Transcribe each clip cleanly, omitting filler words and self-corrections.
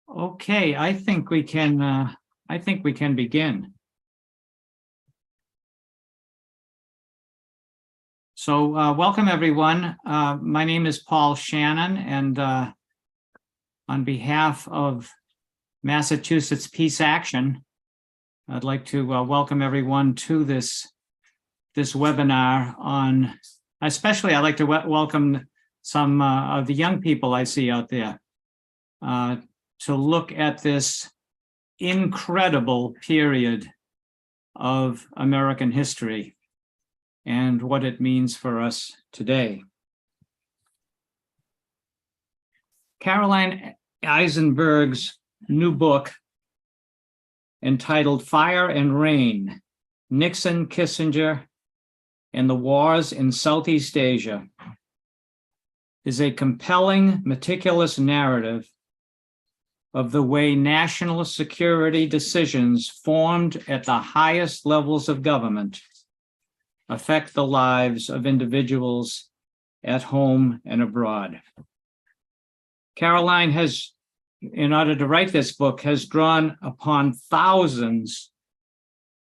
Okay, I think we can begin. So welcome everyone. My name is Paul Shannon, and on behalf of Massachusetts Peace Action, I'd like to welcome everyone to this webinar on, especially I'd like to welcome some of the young people I see out there to look at this incredible period of American history and what it means for us today. Carolyn Eisenberg's new book entitled Fire and Rain, Nixon, Kissinger, and the Wars in Southeast Asia is a compelling, meticulous narrative of the way national security decisions formed at the highest levels of government affect the lives of individuals at home and abroad. Caroline has, in order to write this book, has drawn upon thousands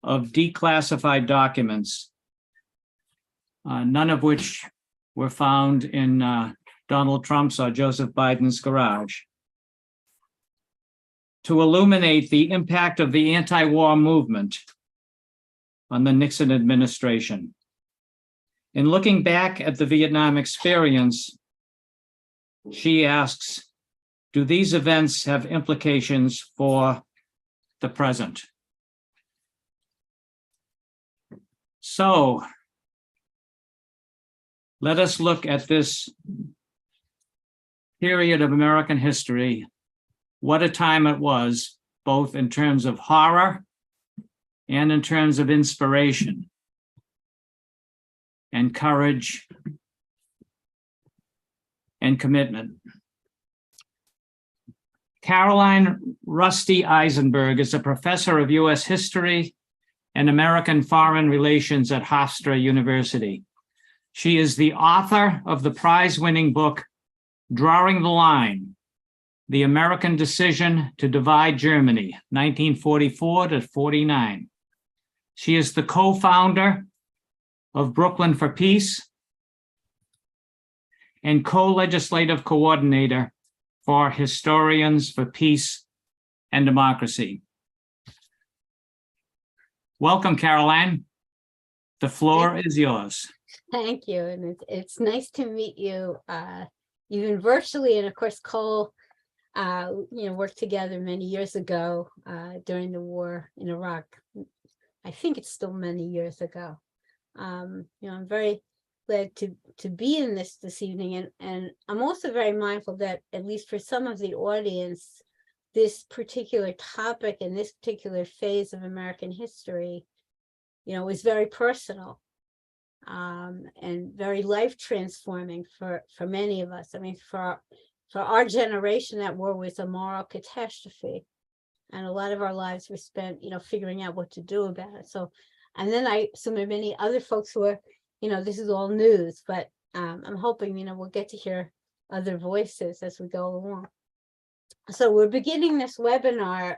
of declassified documents, none of which were found in Donald Trump's or Joseph Biden's garage, to illuminate the impact of the anti-war movement on the Nixon administration. In looking back at the Vietnam experience, she asks, do these events have implications for the present? So, let us look at this period of American history. What a time it was, both in terms of horror and in terms of inspiration and courage and commitment. Carolyn Rusty Eisenberg is a professor of U.S. history and American foreign relations at Hofstra University. She is the author of the prize-winning book, Drawing the Line, The American Decision to Divide Germany, 1944 to 49. She is the co-founder of Brooklyn for Peace and co-legislative coordinator for Historians for Peace and Democracy. Welcome, Caroline. The floor is yours. Thank you, and it's nice to meet you, even virtually, and of course, Cole, worked together many years ago during the war in Iraq. I think it's still many years ago. I'm very glad to be in this evening, and I'm also very mindful that, at least for some of the audience, this particular topic and this particular phase of American history, is very personal and very life transforming for many of us. I mean, for our generation, that war was a moral catastrophe, and a lot of our lives were spent, figuring out what to do about it. So, and then so many other folks who are, this is all news, but I'm hoping, we'll get to hear other voices as we go along. So we're beginning this webinar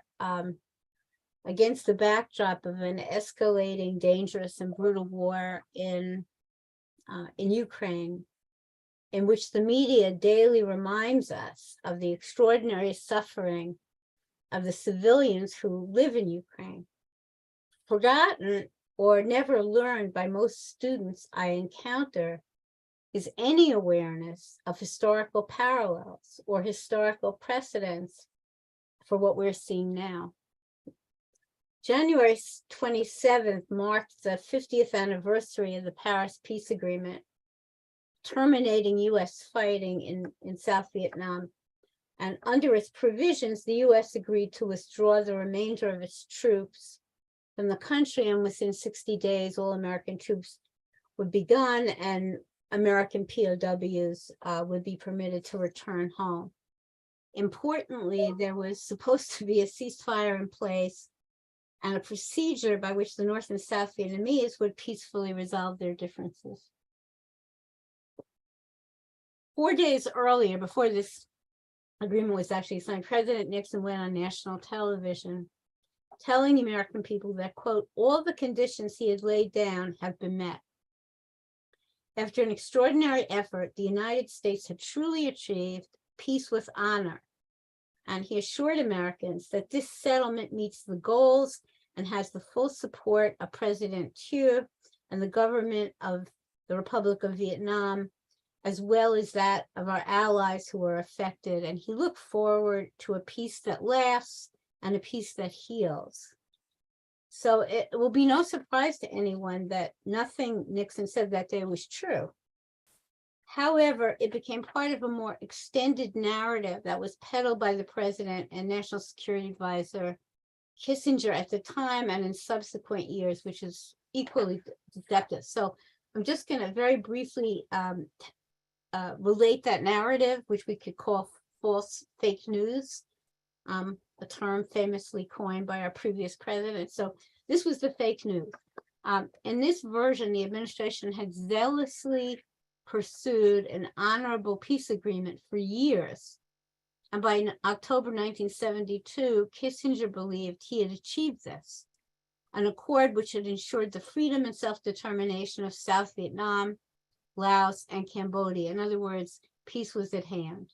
against the backdrop of an escalating, dangerous, and brutal war in Ukraine, in which the media daily reminds us of the extraordinary suffering of the civilians who live in Ukraine. Forgotten or never learned by most students I encounter is any awareness of historical parallels or historical precedents for what we're seeing now. January 27th marked the 50th anniversary of the Paris Peace Agreement, terminating U.S. fighting in South Vietnam. And under its provisions, the U.S. agreed to withdraw the remainder of its troops from the country, and within 60 days, all American troops would be gone, and American POWs would be permitted to return home. Importantly, there was supposed to be a ceasefire in place and a procedure by which the North and South Vietnamese would peacefully resolve their differences. 4 days earlier, before this agreement was actually signed, President Nixon went on national television telling the American people that, quote, all the conditions he had laid down have been met. After an extraordinary effort, the United States had truly achieved peace with honor. And he assured Americans that this settlement meets the goals and has the full support of President Thieu and the government of the Republic of Vietnam, as well as that of our allies who were affected. And he looked forward to a peace that lasts and a peace that heals. So it will be no surprise to anyone that nothing Nixon said that day was true. However, it became part of a more extended narrative that was peddled by the president and National Security Advisor Kissinger at the time and in subsequent years, which is equally deceptive. So I'm just going to very briefly relate that narrative, which we could call false fake news, a term famously coined by our previous president. So this was the fake news. In this version, the administration had zealously pursued an honorable peace agreement for years. And by October 1972, Kissinger believed he had achieved this, an accord which had ensured the freedom and self-determination of South Vietnam, Laos, and Cambodia. In other words, peace was at hand.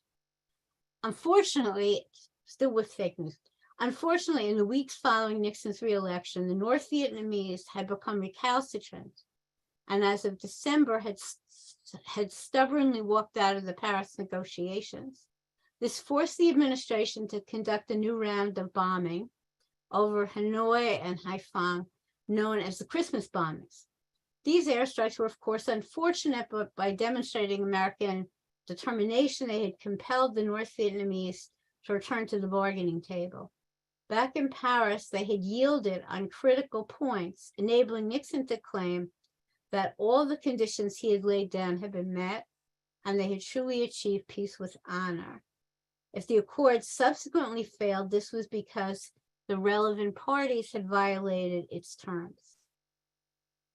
Unfortunately, still with fake news, unfortunately, in the weeks following Nixon's re-election, the North Vietnamese had become recalcitrant, and as of December had stubbornly walked out of the Paris negotiations. This forced the administration to conduct a new round of bombing over Hanoi and Haiphong, known as the Christmas bombings. These airstrikes were, of course, unfortunate, but by demonstrating American determination, they had compelled the North Vietnamese to return to the bargaining table. Back in Paris, they had yielded on critical points, enabling Nixon to claim that all the conditions he had laid down had been met, and they had truly achieved peace with honor. If the accord subsequently failed, this was because the relevant parties had violated its terms.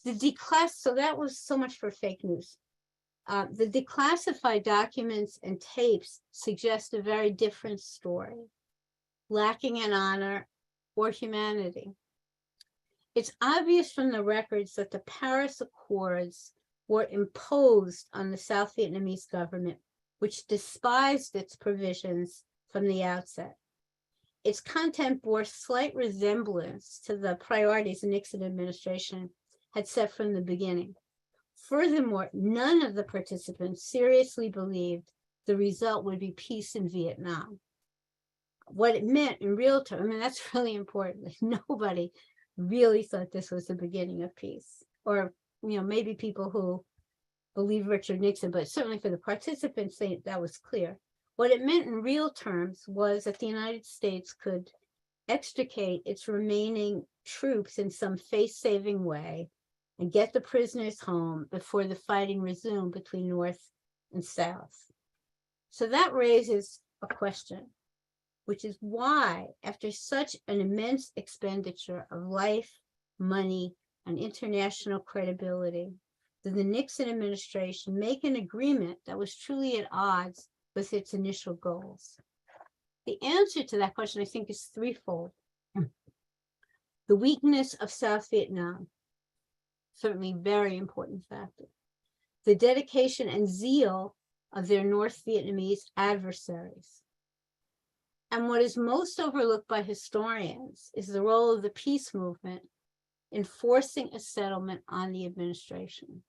So that was so much for fake news. The declassified documents and tapes suggest a very different story, lacking in honor or humanity. It's obvious from the records that the Paris Accords were imposed on the South Vietnamese government, which despised its provisions from the outset. Its content bore slight resemblance to the priorities the Nixon administration had set from the beginning. Furthermore, none of the participants seriously believed the result would be peace in Vietnam. What it meant in real terms, I mean, that's really important. Nobody really thought this was the beginning of peace, or maybe people who believe Richard Nixon, but certainly for the participants, that was clear. What it meant in real terms was that the United States could extricate its remaining troops in some face-saving way and get the prisoners home before the fighting resumed between North and South. So that raises a question, which is why, after such an immense expenditure of life, money, and international credibility, did the Nixon administration make an agreement that was truly at odds with its initial goals? The answer to that question, I think, is threefold. The weakness of South Vietnam, certainly very important factor. The dedication and zeal of their North Vietnamese adversaries. And what is most overlooked by historians is the role of the peace movement in forcing a settlement on the administration.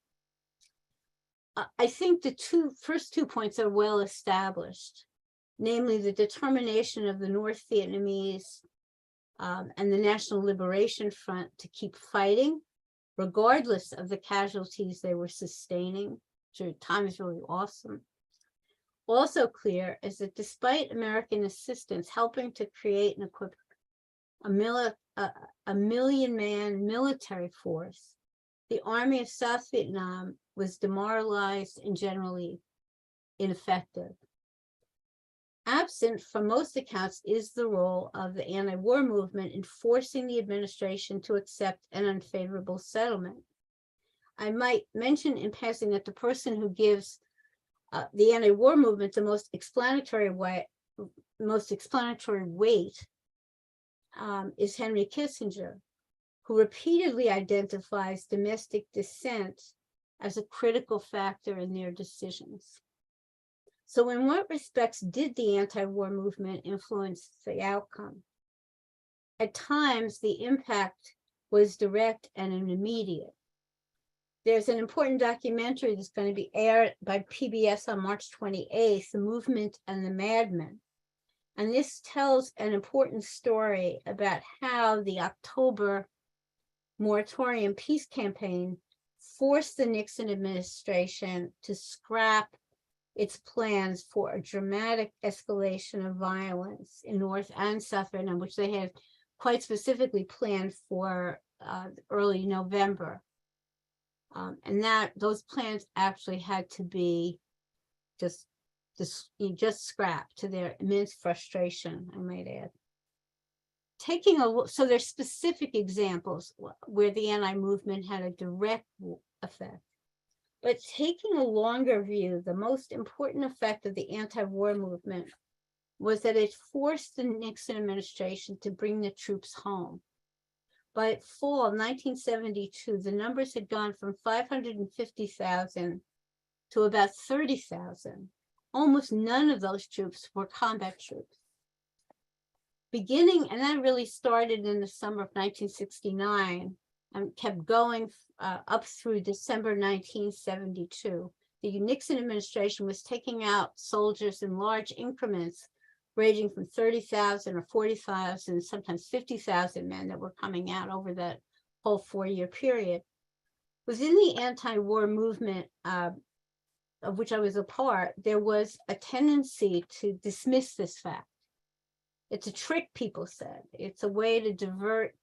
I think the first two points are well established, namely the determination of the North Vietnamese and the National Liberation Front to keep fighting, regardless of the casualties they were sustaining, which at times really awesome. Also clear is that despite American assistance helping to create and equip a million-man military force, the army of South Vietnam was demoralized and generally ineffective. Absent from most accounts is the role of the anti-war movement in forcing the administration to accept an unfavorable settlement. I might mention in passing that the person who gives the anti-war movement the most explanatory most explanatory weight is Henry Kissinger, who repeatedly identifies domestic dissent as a critical factor in their decisions. So in what respects did the anti-war movement influence the outcome? At times, the impact was direct and immediate. There's an important documentary that's going to be aired by PBS on March 28th, The Movement and the Madmen. And this tells an important story about how the October moratorium peace campaign forced the Nixon administration to scrap its plans for a dramatic escalation of violence in North and South Vietnam, which they had quite specifically planned for early November. And those plans actually had to be just scrapped, to their immense frustration, I might add. So there's specific examples where the anti-movement had a direct effect. But taking a longer view, the most important effect of the anti-war movement was that it forced the Nixon administration to bring the troops home. By fall of 1972, the numbers had gone from 550,000 to about 30,000. Almost none of those troops were combat troops. And that really started in the summer of 1969 and kept going up through December 1972. The Nixon administration was taking out soldiers in large increments, ranging from 30,000 or 40,000, sometimes 50,000 men that were coming out over that whole 4-year period. Within the anti-war movement, of which I was a part, there was a tendency to dismiss this fact. It's a trick, people said. It's a way to divert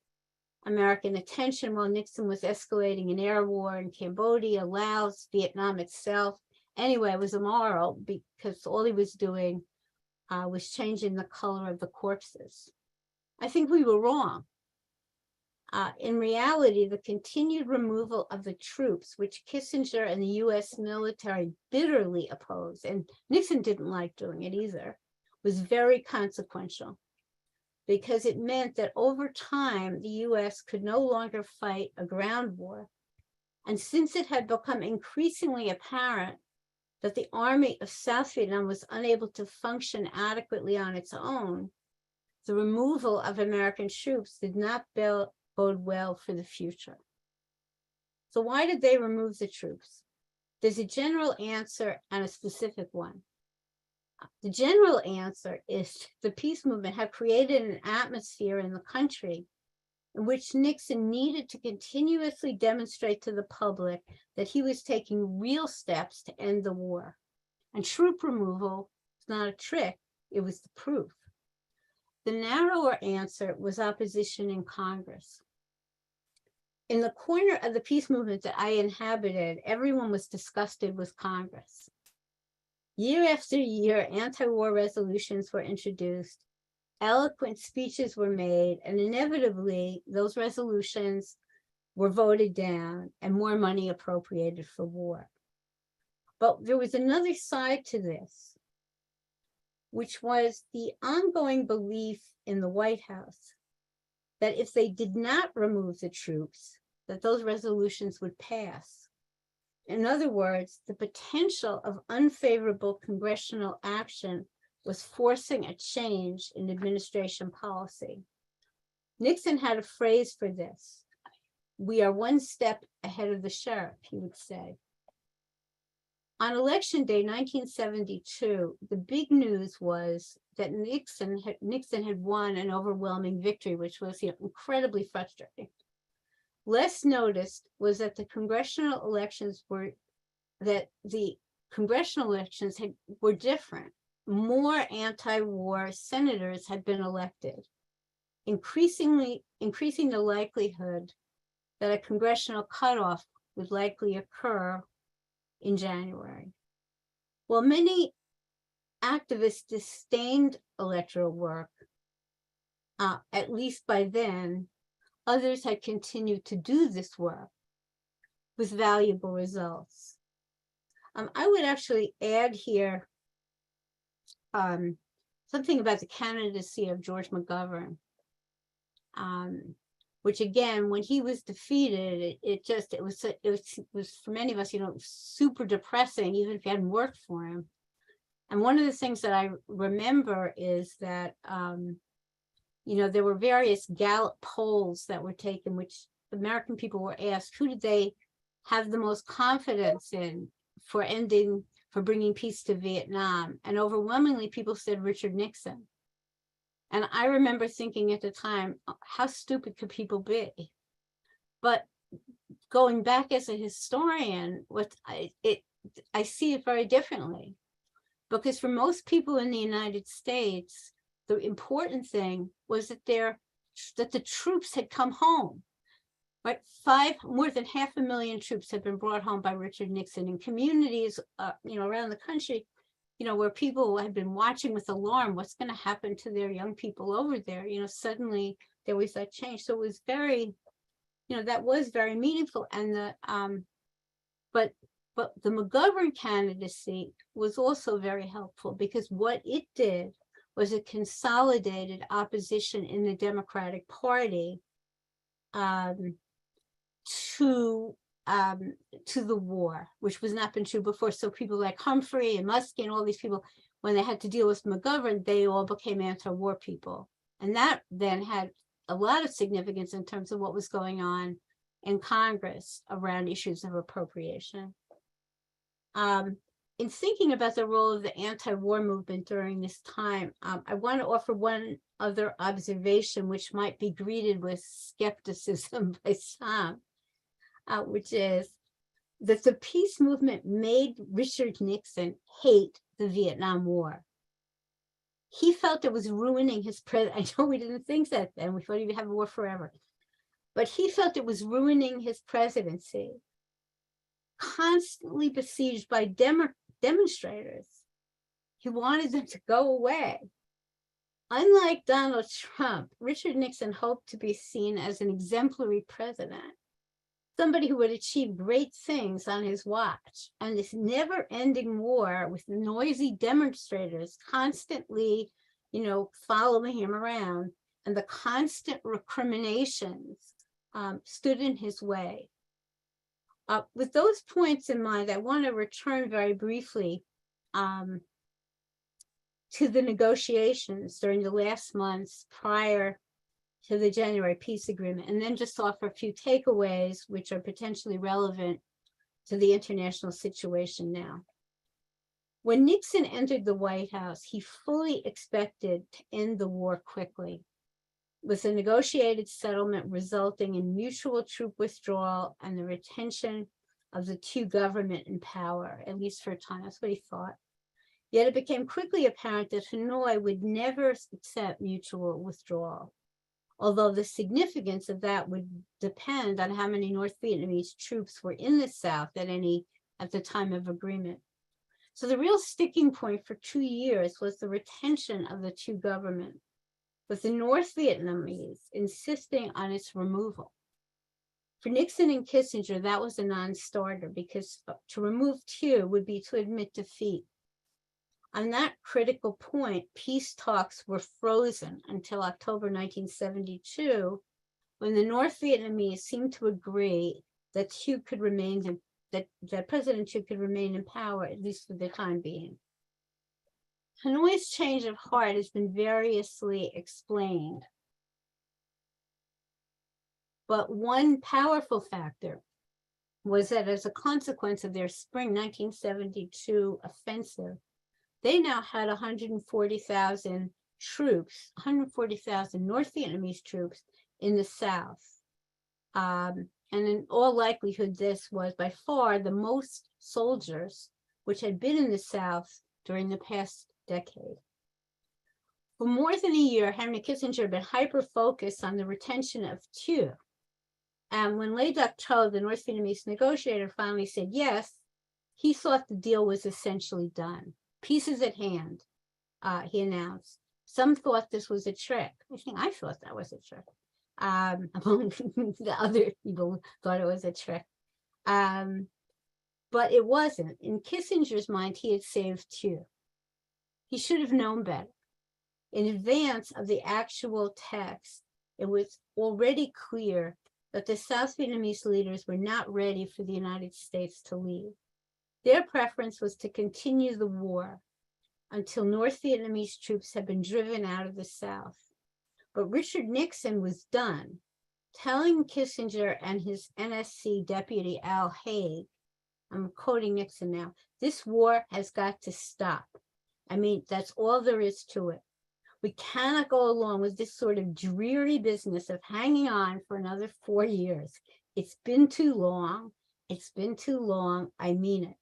American attention while Nixon was escalating an air war in Cambodia, Laos, Vietnam itself. Anyway, it was immoral because all he was doing was changing the color of the corpses. I think we were wrong. In reality, the continued removal of the troops, which Kissinger and the US military bitterly opposed, and Nixon didn't like doing it either, was very consequential, because it meant that over time, the US could no longer fight a ground war. And since it had become increasingly apparent that the army of South Vietnam was unable to function adequately on its own, the removal of American troops did not bode well for the future. So why did they remove the troops? There's a general answer and a specific one. The general answer is the peace movement had created an atmosphere in the country in which Nixon needed to continuously demonstrate to the public that he was taking real steps to end the war. And troop removal is not a trick, it was the proof. The narrower answer was opposition in Congress. In the corner of the peace movement that I inhabited, everyone was disgusted with Congress. Year after year, anti-war resolutions were introduced, eloquent speeches were made, and inevitably, those resolutions were voted down and more money appropriated for war. But there was another side to this, which was the ongoing belief in the White House that if they did not remove the troops, that those resolutions would pass. In other words, the potential of unfavorable congressional action was forcing a change in administration policy. Nixon had a phrase for this. "We are one step ahead of the sheriff," he would say. On Election Day 1972, the big news was that Nixon had won an overwhelming victory, which was incredibly frustrating. Less noticed was that the congressional elections were different. More anti-war senators had been elected, increasing the likelihood that a congressional cutoff would likely occur in January. While many activists disdained electoral work, at least by then, others had continued to do this work with valuable results. I would actually add here something about the candidacy of George McGovern, which again, when he was defeated, it was for many of us, super depressing, even if you hadn't worked for him. And one of the things that I remember is that, there were various Gallup polls that were taken, which American people were asked, who did they have the most confidence in for bringing peace to Vietnam? And overwhelmingly, people said Richard Nixon. And I remember thinking at the time, how stupid could people be? But going back as a historian, I see it very differently. Because for most people in the United States, the important thing was that the troops had come home. Right, more than 500,000 troops had been brought home by Richard Nixon in communities, around the country, where people had been watching with alarm, what's going to happen to their young people over there? Suddenly there was that change. So it was very, that was very meaningful. And but the McGovern candidacy was also very helpful, because what it did was it consolidated opposition in the Democratic Party to the war, which was not been true before. So people like Humphrey and Muskie and all these people, when they had to deal with McGovern, they all became anti-war people. And that then had a lot of significance in terms of what was going on in Congress around issues of appropriation. In thinking about the role of the anti-war movement during this time, I want to offer one other observation, which might be greeted with skepticism by some, which is that the peace movement made Richard Nixon hate the Vietnam War. He felt it was ruining his I know we didn't think that then, we thought he'd have a war forever. But he felt it was ruining his presidency. Constantly besieged by demonstrators, he wanted them to go away. Unlike Donald Trump, Richard Nixon hoped to be seen as an exemplary president, somebody who would achieve great things on his watch. And this never-ending war with noisy demonstrators constantly, following him around, and the constant recriminations stood in his way. With those points in mind, I want to return very briefly to the negotiations during the last months prior to the January peace agreement, and then just offer a few takeaways which are potentially relevant to the international situation now. When Nixon entered the White House, he fully expected to end the war quickly, with a negotiated settlement resulting in mutual troop withdrawal and the retention of the two government in power, at least for a time. That's what he thought. Yet it became quickly apparent that Hanoi would never accept mutual withdrawal, although the significance of that would depend on how many North Vietnamese troops were in the South at the time of agreement. So the real sticking point for 2 years was the retention of the two governments, with the North Vietnamese insisting on its removal. For Nixon and Kissinger, that was a non-starter, because to remove two would be to admit defeat. On that critical point, peace talks were frozen until October 1972, when the North Vietnamese seemed to agree that that President Thieu could remain in power, at least for the time being. Hanoi's change of heart has been variously explained, but one powerful factor was that as a consequence of their spring 1972 offensive, they now had 140,000 troops, 140,000 North Vietnamese troops in the South. And in all likelihood, this was by far the most soldiers which had been in the South during the past decade. For more than a year, Henry Kissinger had been hyper-focused on the retention of Thieu. And when late October, the North Vietnamese negotiator finally said yes, he thought the deal was essentially done. Peace is at hand, he announced. Some thought this was a trick. I thought that was a trick. Among the other people thought it was a trick. But it wasn't. In Kissinger's mind, he had saved Thieu. He should have known better. In advance of the actual text, it was already clear that the South Vietnamese leaders were not ready for the United States to leave. Their preference was to continue the war until North Vietnamese troops had been driven out of the South. But Richard Nixon was done, telling Kissinger and his NSC deputy Al Haig, I'm quoting Nixon now, "This war has got to stop. I mean, that's all there is to it. We cannot go along with this sort of dreary business of hanging on for another 4 years. It's been too long. It's been too long. I mean it."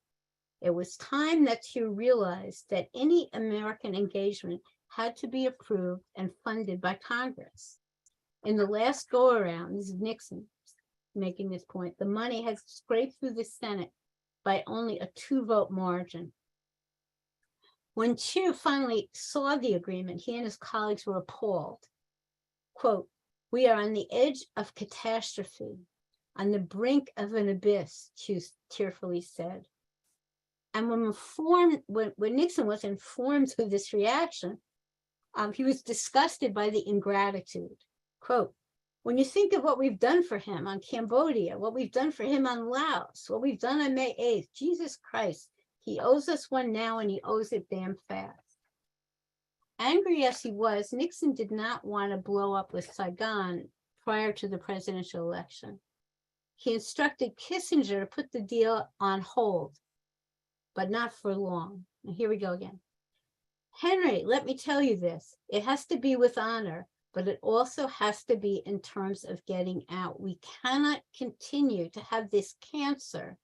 It was time that Hugh realized that any American engagement had to be approved and funded by Congress. In the last go-around, this is Nixon making this point, the money had scraped through the Senate by only a 2-vote margin. When Hugh finally saw the agreement, he and his colleagues were appalled. Quote, "We are on the edge of catastrophe, on the brink of an abyss," Hugh tearfully said. And when Nixon was informed of this reaction, he was disgusted by the ingratitude. Quote, "When you think of what we've done for him on Cambodia, what we've done for him on Laos, what we've done on May 8th, Jesus Christ, he owes us one now and he owes it damn fast." Angry as he was, Nixon did not want to blow up with Saigon prior to the presidential election. He instructed Kissinger to put the deal on hold, but not for long. And here we go again. "Henry, let me tell you this. It has to be with honor, but it also has to be in terms of getting out. We cannot continue to have this cancer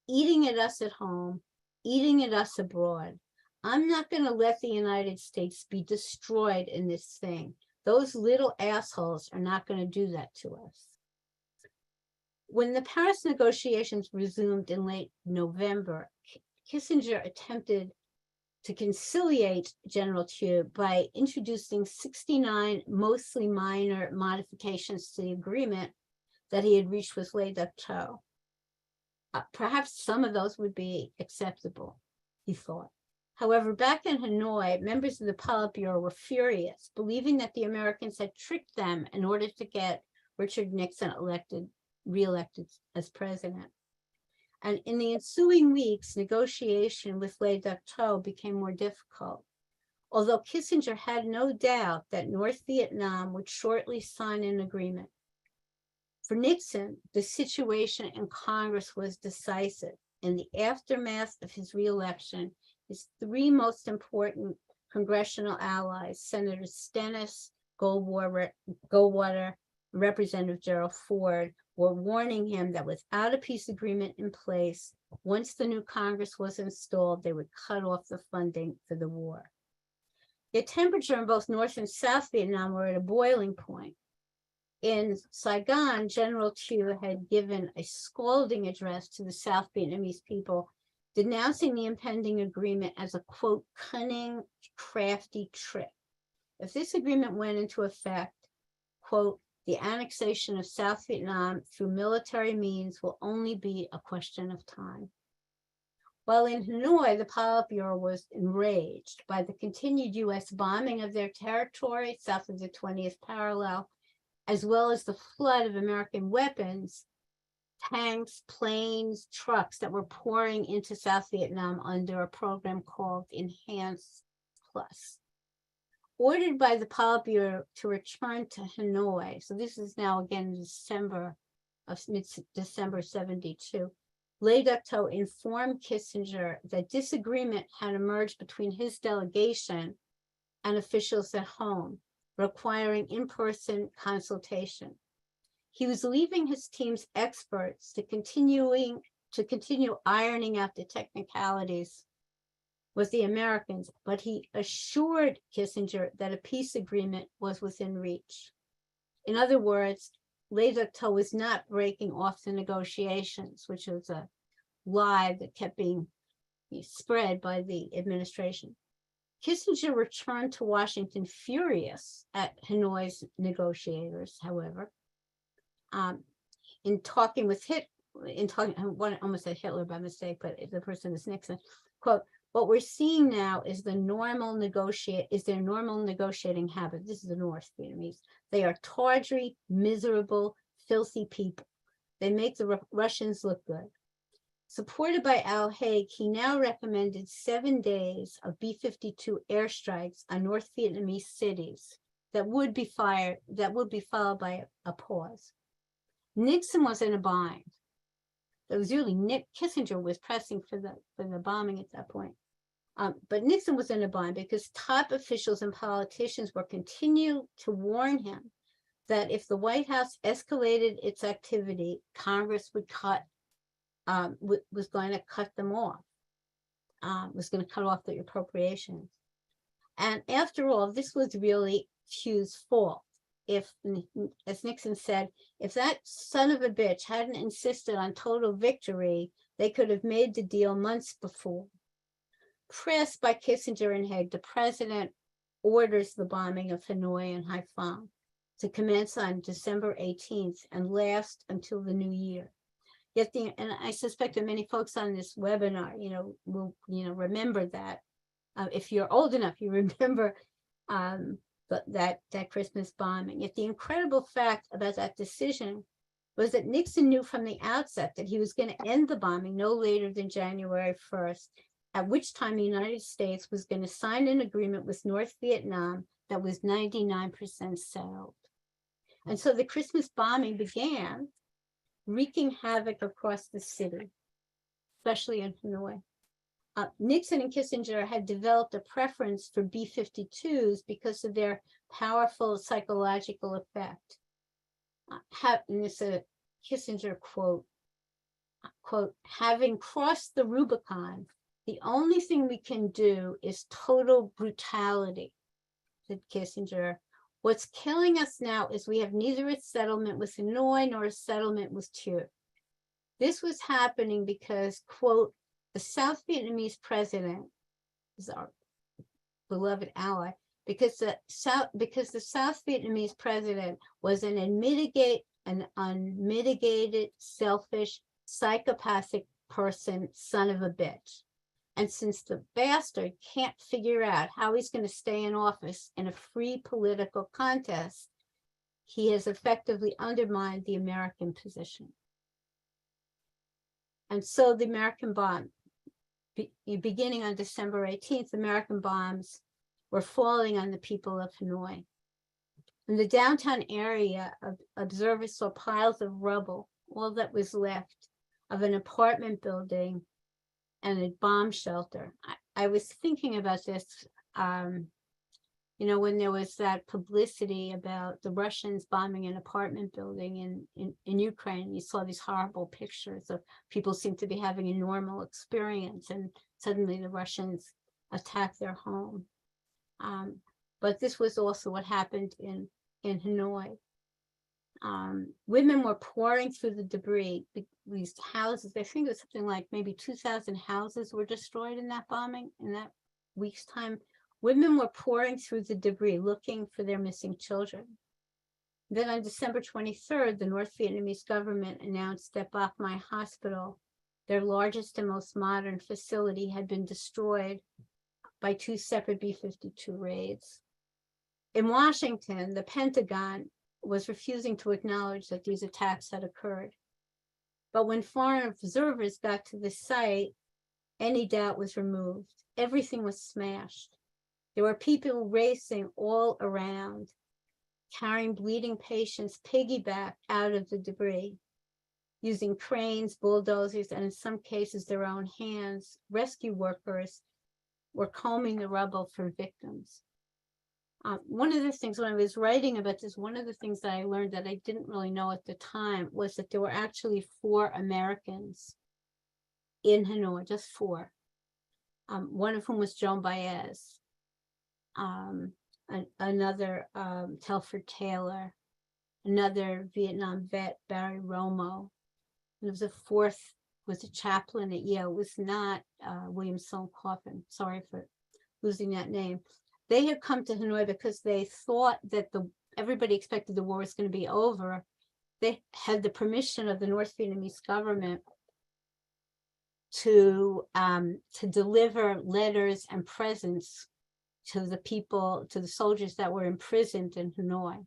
eating at us at home, eating at us abroad. I'm not going to let the United States be destroyed in this thing. Those little assholes are not going to do that to us." When the Paris negotiations resumed in late November, Kissinger attempted to conciliate General Thieu by introducing 69 mostly minor modifications to the agreement that he had reached with Le Duc Tho. Perhaps some of those would be acceptable, he thought. However, back in Hanoi, members of the Politburo were furious, believing that the Americans had tricked them in order to get Richard Nixon reelected as president. And in the ensuing weeks, negotiation with Le Duc Tho became more difficult, although Kissinger had no doubt that North Vietnam would shortly sign an agreement. For Nixon, the situation in Congress was decisive. In the aftermath of his reelection, his 3 most important congressional allies, Senators Stennis, Goldwater, Representative Gerald Ford, were warning him that without a peace agreement in place, once the new Congress was installed, they would cut off the funding for the war. The temperature in both North and South Vietnam were at a boiling point. In Saigon, General Thieu had given a scolding address to the South Vietnamese people, denouncing the impending agreement as a, quote, "cunning, crafty trick." If this agreement went into effect, quote, "the annexation of South Vietnam through military means will only be a question of time." While in Hanoi, the Politburo was enraged by the continued U.S. bombing of their territory south of the 20th parallel, as well as the flood of American weapons, tanks, planes, trucks that were pouring into South Vietnam under a program called Enhanced Plus. Ordered by the Politburo to return to Hanoi, so this is now again December 72, Le Duc Tho informed Kissinger that disagreement had emerged between his delegation and officials at home, requiring in-person consultation. He was leaving his team's experts to continue ironing out the technicalities with the Americans, but he assured Kissinger that a peace agreement was within reach. In other words, Le Duc Tho was not breaking off the negotiations, which was a lie that kept being spread by the administration. Kissinger returned to Washington furious at Hanoi's negotiators, however. In talking with I almost said Hitler by mistake, but the person is Nixon, quote, What we're seeing now is their normal negotiating habit. This is the North Vietnamese. They are tawdry, miserable, filthy people. They make the Russians look good. Supported by Al Haig, he now recommended 7 days of B-52 airstrikes on North Vietnamese cities that would be followed by a pause. Nixon was in a bind. It was really Kissinger was pressing for the bombing at that point. But Nixon was in a bind because top officials and politicians were continuing to warn him that if the White House escalated its activity, Congress would was going to cut them off, was going to cut off the appropriations. And after all, this was really Hugh's fault. If, as Nixon said, if that son of a bitch hadn't insisted on total victory, they could have made the deal months before. Pressed by Kissinger and Haig, the president orders the bombing of Hanoi and Haiphong to commence on December 18th and last until the new year. Yet and I suspect that many folks on this webinar, will, remember that. If you're old enough, you remember that Christmas bombing. Yet the incredible fact about that decision was that Nixon knew from the outset that he was going to end the bombing no later than January 1st, at which time the United States was going to sign an agreement with North Vietnam that was 99% settled. And so the Christmas bombing began, wreaking havoc across the city, especially in Hanoi. Nixon and Kissinger had developed a preference for B-52s because of their powerful psychological effect. And this is a Kissinger quote, having crossed the Rubicon, the only thing we can do is total brutality, said Kissinger. What's killing us now is we have neither a settlement with Hanoi nor a settlement with Thieu. This was happening because, quote, the South Vietnamese president is our beloved ally, because the South Vietnamese president was an unmitigated, selfish, psychopathic person, son of a bitch. And since the bastard can't figure out how he's going to stay in office in a free political contest, he has effectively undermined the American position. And so the American bomb, beginning on December 18th, American bombs were falling on the people of Hanoi. In the downtown area, observers saw piles of rubble, all that was left of an apartment building and a bomb shelter. I was thinking about this, when there was that publicity about the Russians bombing an apartment building in Ukraine. You saw these horrible pictures of people seem to be having a normal experience, and suddenly the Russians attacked their home. But this was also what happened in Hanoi. Women were pouring through the debris. These houses, I think it was something like maybe 2,000 houses were destroyed in that bombing in that week's time. Women were pouring through the debris looking for their missing children. Then on December 23rd, the North Vietnamese government announced that Bach Mai Hospital, their largest and most modern facility, had been destroyed by 2 separate B-52 raids. In Washington, the Pentagon was refusing to acknowledge that these attacks had occurred. But when foreign observers got to the site, any doubt was removed. Everything was smashed. There were people racing all around, carrying bleeding patients piggyback out of the debris. Using cranes, bulldozers, and in some cases their own hands, rescue workers were combing the rubble for victims. One of the things when I was writing about this, one of the things that I learned that I didn't really know at the time was that there were actually 4 Americans in Hanoi, just 4. One of whom was Joan Baez, another Telford Taylor, another Vietnam vet, Barry Romo. There was a 4th, was a chaplain at Yale. It was not William Sloane Coffin. Sorry for losing that name. They had come to Hanoi because they thought that everybody expected the war was going to be over. They had the permission of the North Vietnamese government to deliver letters and presents to the people, to the soldiers that were imprisoned in Hanoi.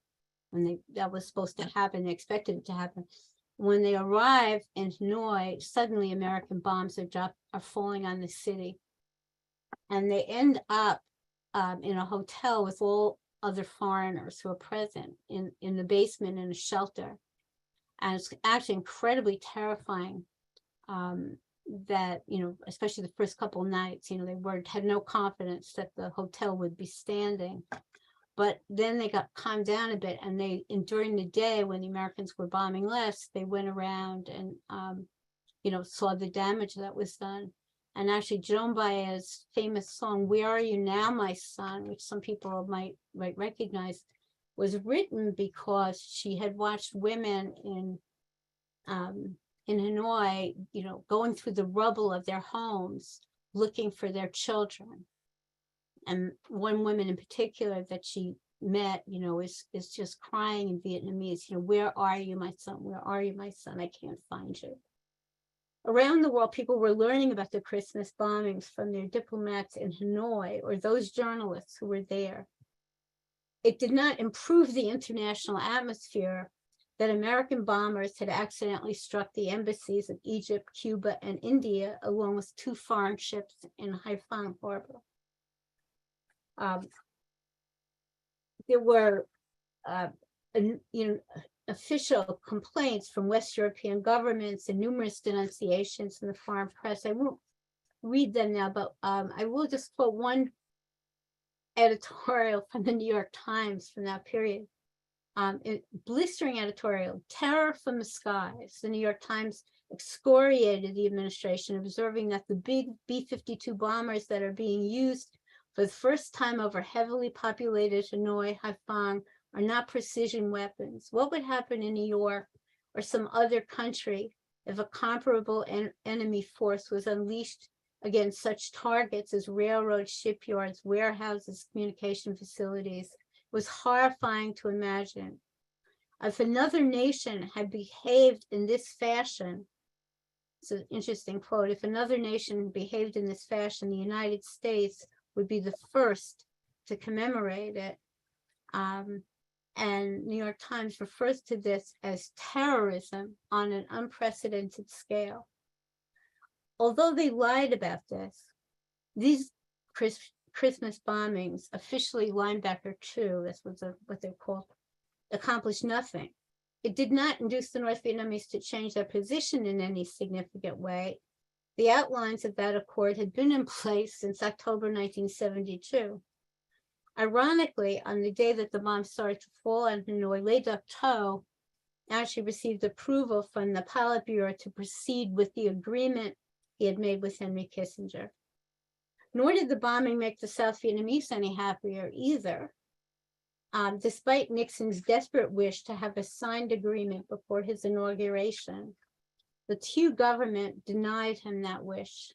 When that was supposed to happen, they expected it to happen. When they arrive in Hanoi, suddenly American bombs are falling on the city. And they end up in a hotel with all other foreigners who are present in the basement in a shelter. And it's actually incredibly terrifying that, especially the first couple of nights, they had no confidence that the hotel would be standing. But then they got calmed down a bit, and during the day when the Americans were bombing less, they went around and, saw the damage that was done. And actually Joan Baez's famous song, "Where Are You Now, My Son," which some people might recognize, was written because she had watched women in Hanoi, going through the rubble of their homes, looking for their children. And one woman in particular that she met, is just crying in Vietnamese, "Where are you, my son? Where are you, my son? I can't find you." Around the world, people were learning about the Christmas bombings from their diplomats in Hanoi or those journalists who were there. It did not improve the international atmosphere that American bombers had accidentally struck the embassies of Egypt, Cuba, and India, along with 2 foreign ships in Haiphong Harbor. There were, official complaints from West European governments and numerous denunciations in the foreign press. I won't read them now, but I will just quote one editorial from the New York Times from that period. Blistering editorial, "Terror from the skies." The New York Times excoriated the administration, observing that the big B-52 bombers that are being used for the first time over heavily populated Hanoi, Haiphong, are not precision weapons. What would happen in New York or some other country if a comparable enemy force was unleashed against such targets as railroads, shipyards, warehouses, communication facilities? It was horrifying to imagine. If another nation had behaved in this fashion, it's an interesting quote, "If another nation behaved in this fashion, the United States would be the first to commemorate it." And New York Times refers to this as terrorism on an unprecedented scale. Although they lied about this, these Christmas bombings, officially Linebacker 2, that's what they're called, accomplished nothing. It did not induce the North Vietnamese to change their position in any significant way. The outlines of that accord had been in place since October 1972. Ironically, on the day that the bombs started to fall on Hanoi, Le Duc Tho actually received approval from the Politburo to proceed with the agreement he had made with Henry Kissinger. Nor did the bombing make the South Vietnamese any happier either, despite Nixon's desperate wish to have a signed agreement before his inauguration. The Thieu government denied him that wish.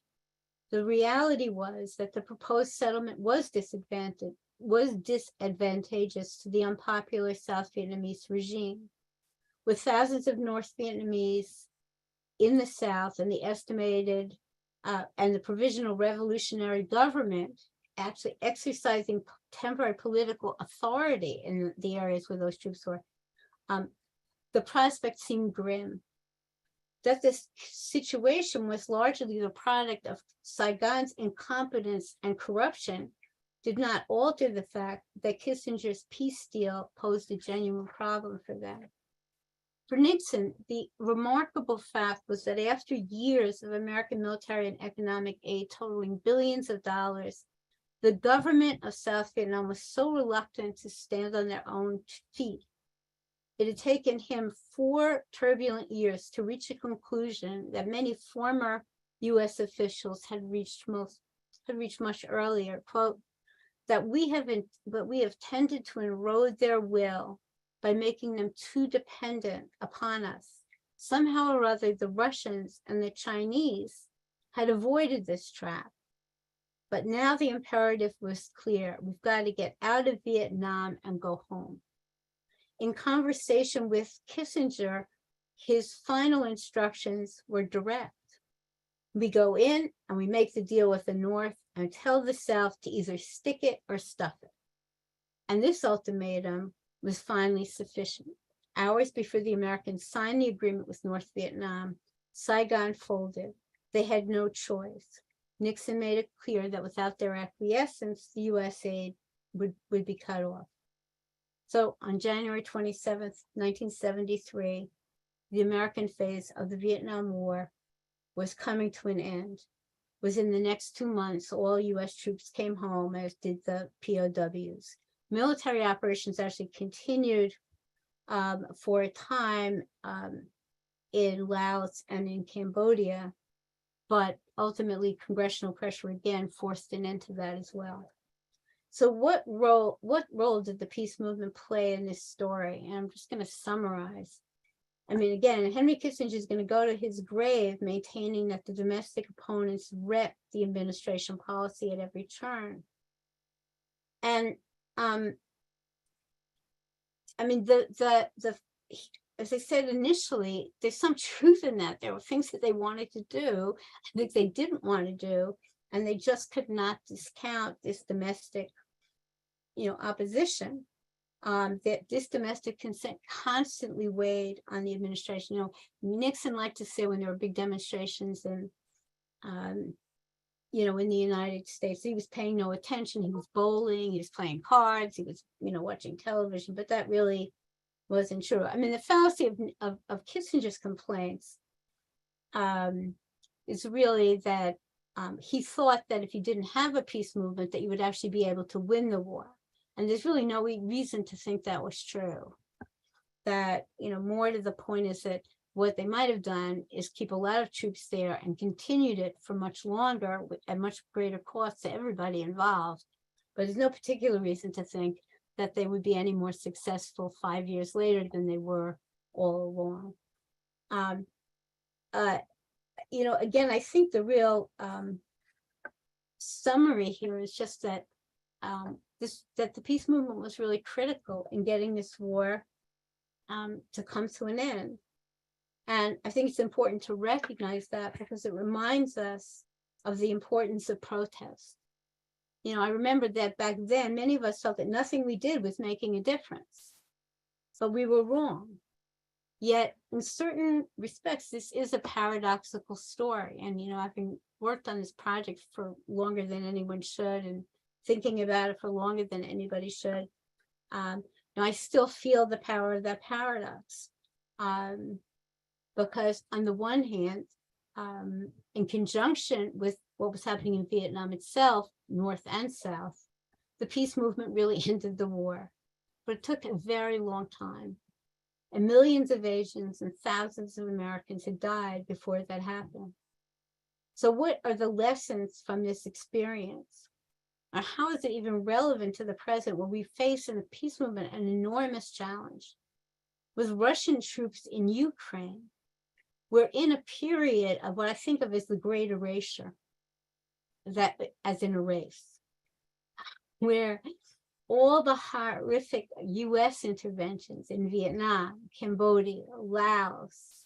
The reality was that the proposed settlement was disadvantageous to the unpopular South Vietnamese regime. With thousands of North Vietnamese in the South and the estimated and the provisional revolutionary government actually exercising temporary political authority in the areas where those troops were, the prospect seemed grim. That this situation was largely the product of Saigon's incompetence and corruption did not alter the fact that Kissinger's peace deal posed a genuine problem for them. For Nixon, the remarkable fact was that after years of American military and economic aid totaling billions of dollars, the government of South Vietnam was so reluctant to stand on their own feet. It had taken him 4 turbulent years to reach a conclusion that many former U.S. officials had reached much earlier. Quote, that we have tended to erode their will by making them too dependent upon us. Somehow or other, the Russians and the Chinese had avoided this trap. But now the imperative was clear. We've got to get out of Vietnam and go home. In conversation with Kissinger, his final instructions were direct. We go in and we make the deal with the North and tell the South to either stick it or stuff it. And this ultimatum was finally sufficient. Hours before the Americans signed the agreement with North Vietnam, Saigon folded. They had no choice. Nixon made it clear that without their acquiescence, the U.S. aid would be cut off. So on January 27th, 1973, the American phase of the Vietnam War was coming to an end. Within the next 2 months, all U.S. troops came home, as did the POWs. Military operations actually continued for a time in Laos and in Cambodia, but ultimately congressional pressure again forced an end to that as well. So what role did the peace movement play in this story? And I'm just going to summarize. I mean, again, Henry Kissinger is going to go to his grave maintaining that the domestic opponents wrecked the administration policy at every turn. And I mean, as I said initially, there's some truth in that. There were things that they wanted to do, things they didn't want to do, and they just could not discount this domestic, opposition. That this domestic consent constantly weighed on the administration. Nixon liked to say when there were big demonstrations and, in the United States, he was paying no attention. He was bowling, he was playing cards, he was, watching television, but that really wasn't true. I mean, the fallacy of Kissinger's complaints is really that he thought that if you didn't have a peace movement, that you would actually be able to win the war. And there's really no reason to think that was true. That, more to the point is that what they might have done is keep a lot of troops there and continued it for much longer at much greater cost to everybody involved. But there's no particular reason to think that they would be any more successful 5 years later than they were all along. Again, I think the real summary here is just that that the peace movement was really critical in getting this war to come to an end. And I think it's important to recognize that because it reminds us of the importance of protest. I remember that back then, many of us felt that nothing we did was making a difference, but we were wrong. Yet in certain respects, this is a paradoxical story. And, I've been worked on this project for longer than anyone should, and thinking about it for longer than anybody should. I still feel the power of that paradox. Because on the one hand, in conjunction with what was happening in Vietnam itself, North and South, the peace movement really ended the war. But it took a very long time. And millions of Asians and thousands of Americans had died before that happened. So what are the lessons from this experience? Or how is it even relevant to the present where we face in the peace movement an enormous challenge? With Russian troops in Ukraine, we're in a period of what I think of as the Great Erasure, that as in a race, where all the horrific US interventions in Vietnam, Cambodia, Laos,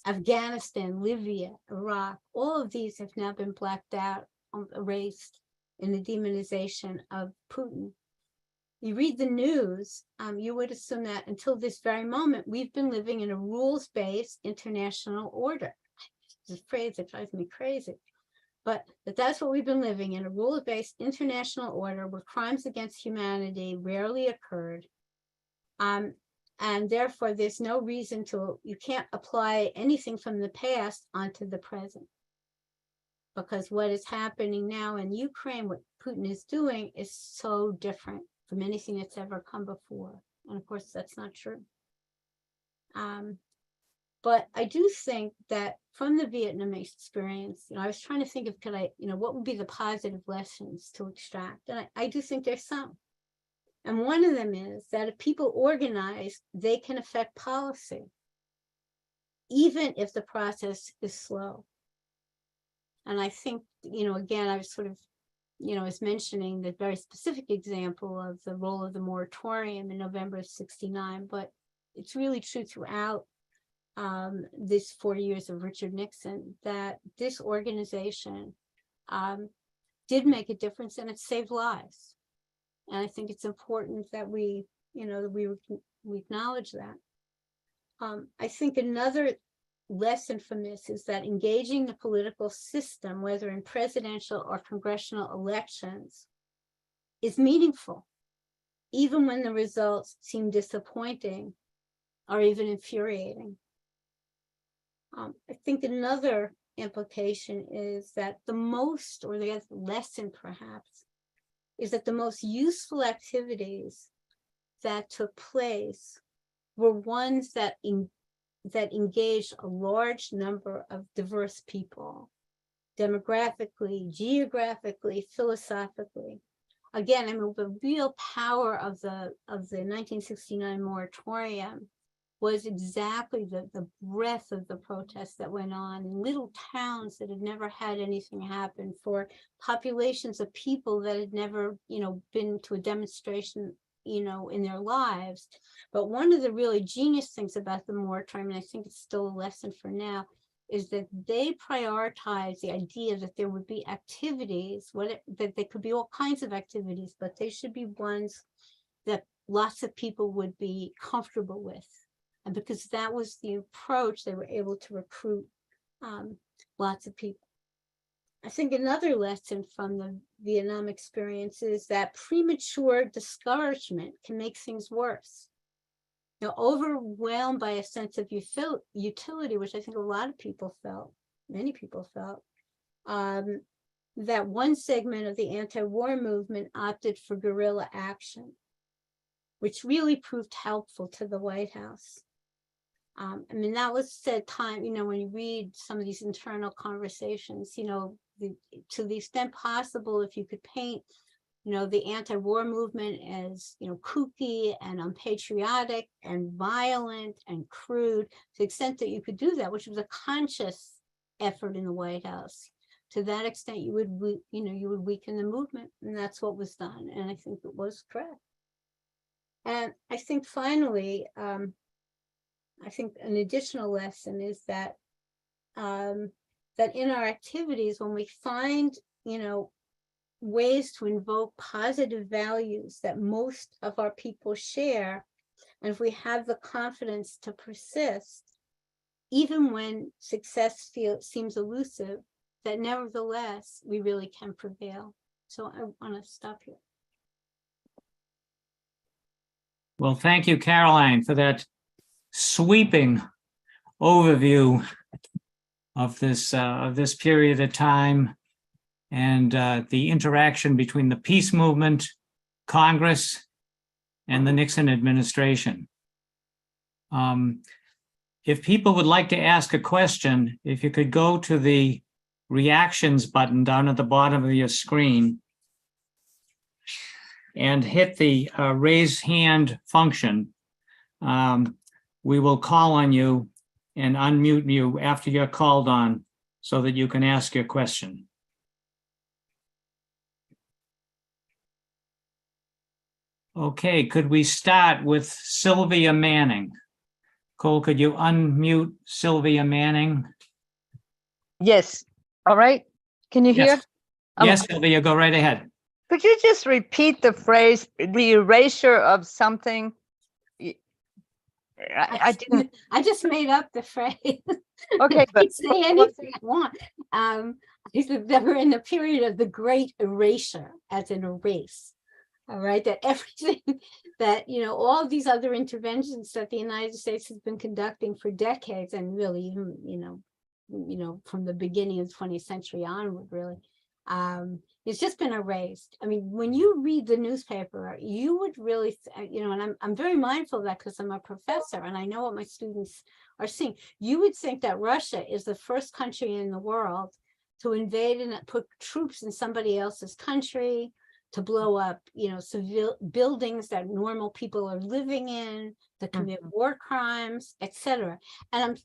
Afghanistan, Libya, Iraq, all of these have now been blacked out, erased in the demonization of Putin. You read the news, you would assume that until this very moment, we've been living in a rules-based international order. It's a phrase that drives me crazy. But that's what we've been living in, a rules-based international order where crimes against humanity rarely occurred. And therefore, there's no reason you can't apply anything from the past onto the present. Because what is happening now in Ukraine, what Putin is doing is so different from anything that's ever come before. And of course, that's not true. But I do think that from the Vietnamese experience, I was trying to think of, what would be the positive lessons to extract? And I do think there's some. And one of them is that if people organize, they can affect policy, even if the process is slow. And I think, again, I was sort of, was mentioning the very specific example of the role of the moratorium in November of '69, but it's really true throughout this 4 years of Richard Nixon, that this organization did make a difference and it saved lives. And I think it's important that we acknowledge that. I think another lesson from this is that engaging the political system, whether in presidential or congressional elections, is meaningful, even when the results seem disappointing or even infuriating. I think another implication is that the most, or the lesson perhaps, is that the most useful activities that took place were ones that engaged a large number of diverse people, demographically, geographically, philosophically. Again, I mean, the real power of the 1969 moratorium was exactly the breadth of the protests that went on in little towns that had never had anything happen, for populations of people that had never, been to a demonstration, in their lives. But one of the really genius things about the moratorium, and I think it's still a lesson for now, is that they prioritize the idea that there would be activities, that they could be all kinds of activities, but they should be ones that lots of people would be comfortable with. And because that was the approach, they were able to recruit lots of people. I think another lesson from the Vietnam experience is that premature discouragement can make things worse. Overwhelmed by a sense of utility, which I think a lot of people felt, many people felt, that one segment of the anti-war movement opted for guerrilla action, which really proved helpful to the White House. I mean, that was said time, when you read some of these internal conversations, to the extent possible, if you could paint, the anti-war movement as, kooky and unpatriotic and violent and crude, to the extent that you could do that, which was a conscious effort in the White House, to that extent, you would weaken the movement. And that's what was done. And I think it was correct. And I think finally, I think an additional lesson is that that in our activities, when we find, ways to invoke positive values that most of our people share, and if we have the confidence to persist, even when success seems elusive, that nevertheless, we really can prevail. So I want to stop here. Well, thank you, Caroline, for that sweeping overview of this period of time and the interaction between the peace movement, Congress, and the Nixon administration. If people would like to ask a question, if you could go to the reactions button down at the bottom of your screen and hit the raise hand function, we will call on you and unmute you after you're called on so that you can ask your question. Okay, could we start with Sylvia Manning? Cole, could you unmute Sylvia Manning? Yes. All right. Can you hear? Yes, Sylvia, go right ahead. Could you just repeat the phrase, the erasure of something? I didn't. I just made up the phrase. Okay, but say anything I want. That we're in the period of the great erasure, as in erase. All right, that everything that, all these other interventions that the United States has been conducting for decades, and really even, from the beginning of the 20th century onward, really, it's just been erased. I mean, when you read the newspaper, you would really, and I'm very mindful of that because I'm a professor and I know what my students are seeing. You would think that Russia is the first country in the world to invade and put troops in somebody else's country, to blow up, civil buildings that normal people are living in, to commit war crimes, etc. And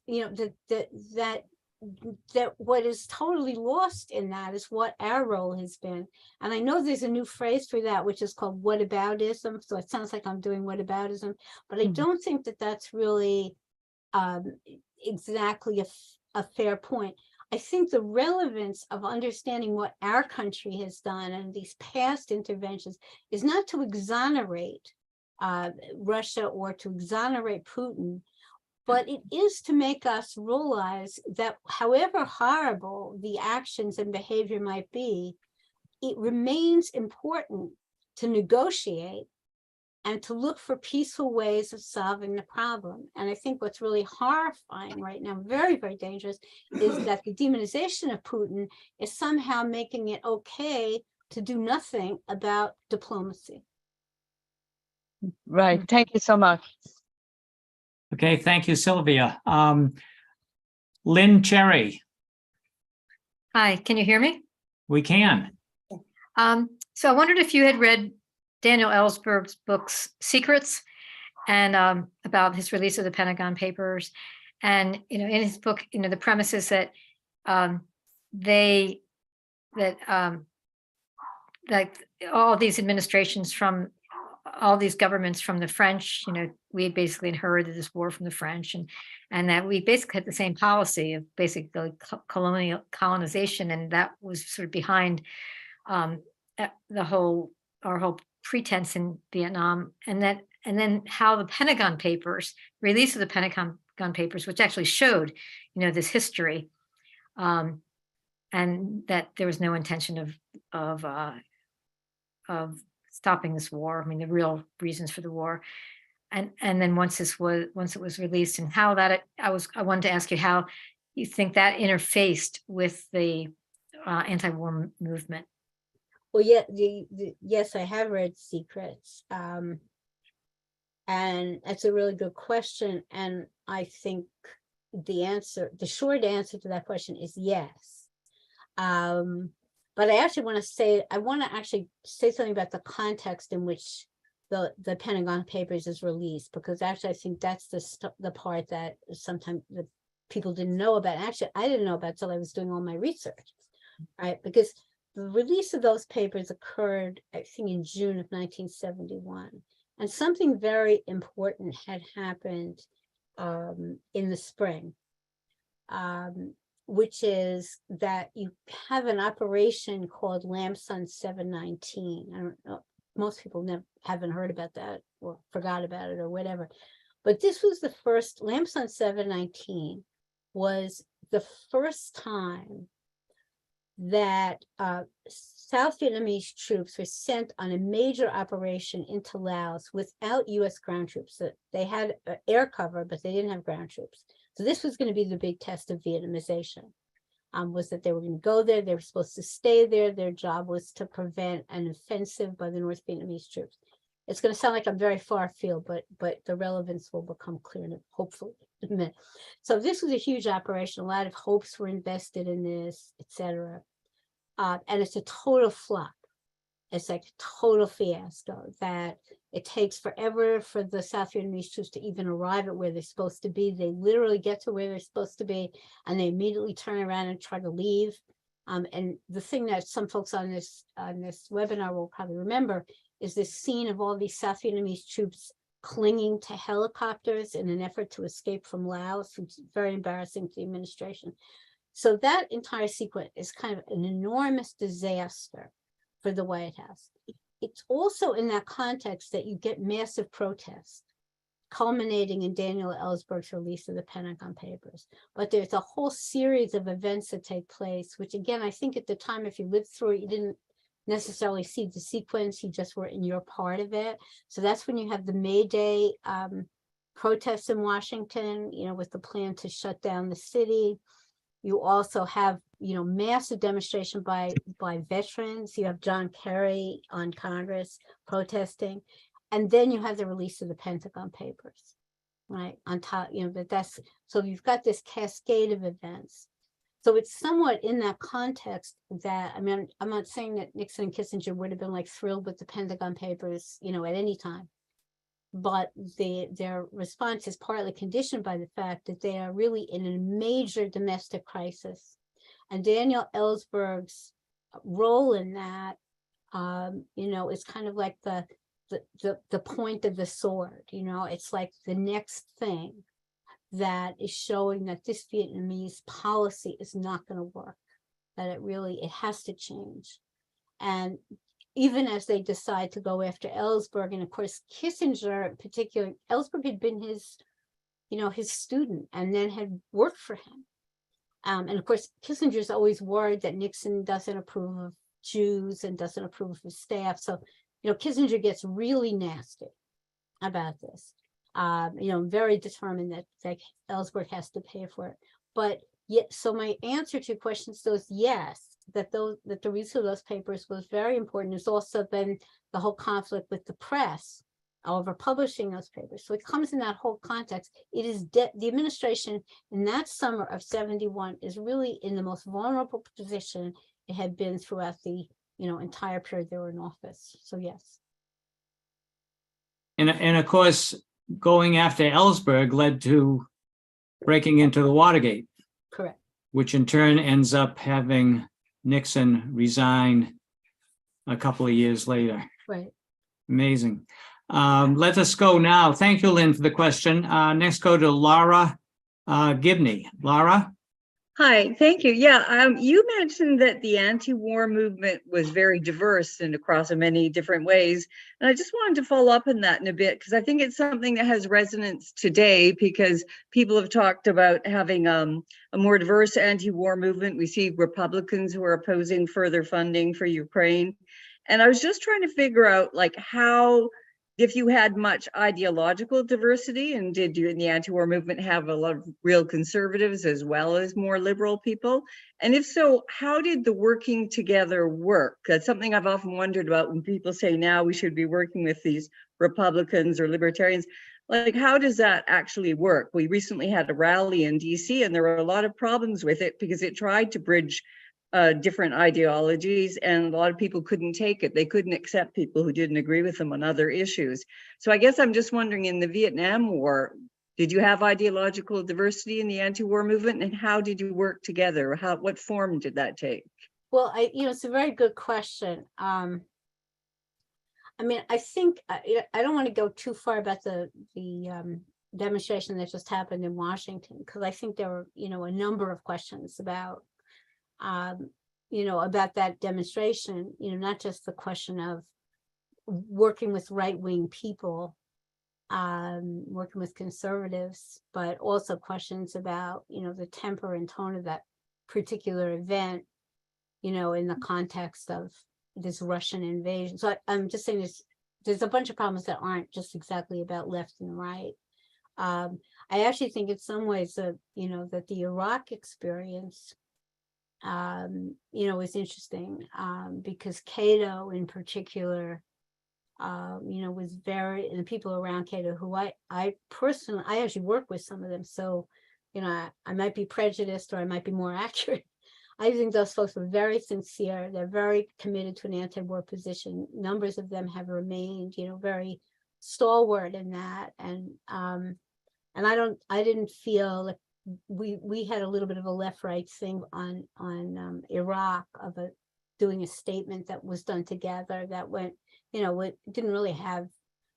that what is totally lost in that is what our role has been. And I know there's a new phrase for that, which is called whataboutism. So it sounds like I'm doing whataboutism, but I don't think that that's really exactly a fair point. I think the relevance of understanding what our country has done and these past interventions is not to exonerate Russia or to exonerate Putin, but it is to make us realize that however horrible the actions and behavior might be, it remains important to negotiate and to look for peaceful ways of solving the problem. And I think what's really horrifying right now, very, very dangerous, is that the demonization of Putin is somehow making it okay to do nothing about diplomacy. Right. Thank you so much. Okay, thank you, Sylvia. Lynn Cherry, Hi, can you hear me? we can. So I wondered if you had read Daniel Ellsberg's books, Secrets, and about his release of the Pentagon Papers. And, in his book, the premise is that that all these administrations from all these governments from the French, we had basically inherited this war from the French, and that we basically had the same policy of basically colonial colonization, and that was sort of behind our whole pretense in Vietnam, and then how the Pentagon Papers, release of the Pentagon Papers, which actually showed, this history, and that there was no intention of stopping this war. I mean, the real reasons for the war, and then once it was released, and how that I wanted to ask you how you think that interfaced with the anti-war movement. Well, yeah, yes, I have read Secrets, and that's a really good question. And I think the short answer to that question is yes. But I actually want to say something about the context in which the Pentagon Papers is released, because actually I think that's the part that sometimes the people didn't know about. Actually, I didn't know about until I was doing all my research, right? Because the release of those papers occurred, I think, in June of 1971. And something very important had happened in the spring, which is that you have an operation called Lamson 719. I don't know, most people haven't heard about that or forgot about it or whatever. But this was the first, Lamson 719 was the first time that South Vietnamese troops were sent on a major operation into Laos without US ground troops. So they had air cover, but they didn't have ground troops. So this was going to be the big test of Vietnamization, was that they were going to go there, they were supposed to stay there, their job was to prevent an offensive by the North Vietnamese troops. It's going to sound like I'm very far afield, but the relevance will become clear, hopefully, in a minute. So this was a huge operation. A lot of hopes were invested in this, etc. And it's a total flop. It's like a total fiasco, that it takes forever for the South Vietnamese troops to even arrive at where they're supposed to be. They literally get to where they're supposed to be, and they immediately turn around and try to leave. And the thing that some folks on this webinar will probably remember is this scene of all these South Vietnamese troops clinging to helicopters in an effort to escape from Laos, which is very embarrassing to the administration. So that entire sequence is kind of an enormous disaster for the White House. It's also in that context that you get massive protests, culminating in Daniel Ellsberg's release of the Pentagon Papers. But there's a whole series of events that take place, which again, I think at the time, if you lived through it, you didn't necessarily see the sequence, you just were in your part of it. So that's when you have the May Day protests in Washington, with the plan to shut down the city. You also have, massive demonstration by veterans. You have John Kerry on Congress protesting. And then you have the release of the Pentagon Papers, right? On top, so you've got this cascade of events. So it's somewhat in that context that, I mean, I'm not saying that Nixon and Kissinger would have been thrilled with the Pentagon Papers, at any time. But their response is partly conditioned by the fact that they are really in a major domestic crisis. And Daniel Ellsberg's role in that, is kind of like the point of the sword. It's like the next thing that is showing that this Vietnamese policy is not going to work, that it has to change. And even as they decide to go after Ellsberg, and of course, Kissinger in particular, Ellsberg had been his student and then had worked for him. And of course, Kissinger's always worried that Nixon doesn't approve of Jews and doesn't approve of his staff. So, Kissinger gets really nasty about this. Very determined that Ellsberg has to pay for it. But yet, so my answer to your question still is yes, that the release of those papers was very important. There's also been the whole conflict with the press over publishing those papers. So it comes in that whole context. It is the administration in that summer of 71 is really in the most vulnerable position it had been throughout the entire period they were in office. So yes. And of course, going after Ellsberg led to breaking into the Watergate. Correct. Which in turn ends up having Nixon resign a couple of years later. Right. Amazing. Let us go now. Thank you, Lynn, for the question. Next, go to Laura Gibney. Laura? Hi, thank you. Yeah, you mentioned that the anti-war movement was very diverse and across many different ways. And I just wanted to follow up on that in a bit, because I think it's something that has resonance today, because people have talked about having a more diverse anti-war movement. We see Republicans who are opposing further funding for Ukraine. And I was just trying to figure out how, if you had much ideological diversity, and did you in the anti-war movement have a lot of real conservatives as well as more liberal people? And if so, how did the working together work? That's something I've often wondered about when people say now we should be working with these Republicans or libertarians. How does that actually work? We recently had a rally in DC, and there were a lot of problems with it because it tried to bridge different ideologies, and a lot of people couldn't take it. They couldn't accept people who didn't agree with them on other issues. So I guess I'm just wondering, in the Vietnam War, did you have ideological diversity in the anti-war movement, and how did you work together? What form did that take? Well, it's a very good question. I think I don't want to go too far about the demonstration that just happened in Washington, because I think there were a number of questions about about that demonstration, not just the question of working with right-wing people, working with conservatives, but also questions about, the temper and tone of that particular event, in the context of this Russian invasion. So I'm just saying there's a bunch of problems that aren't just exactly about left and right. I actually think in some ways that, that the Iraq experience is interesting because Cato in particular, was very, and the people around Cato who I personally, I actually work with some of them. So, I might be prejudiced or I might be more accurate. I think those folks were very sincere. They're very committed to an anti-war position. Numbers of them have remained, very stalwart in that. And I didn't feel like we had a little bit of a left-right thing on Iraq of doing a statement that was done together that went, it didn't really have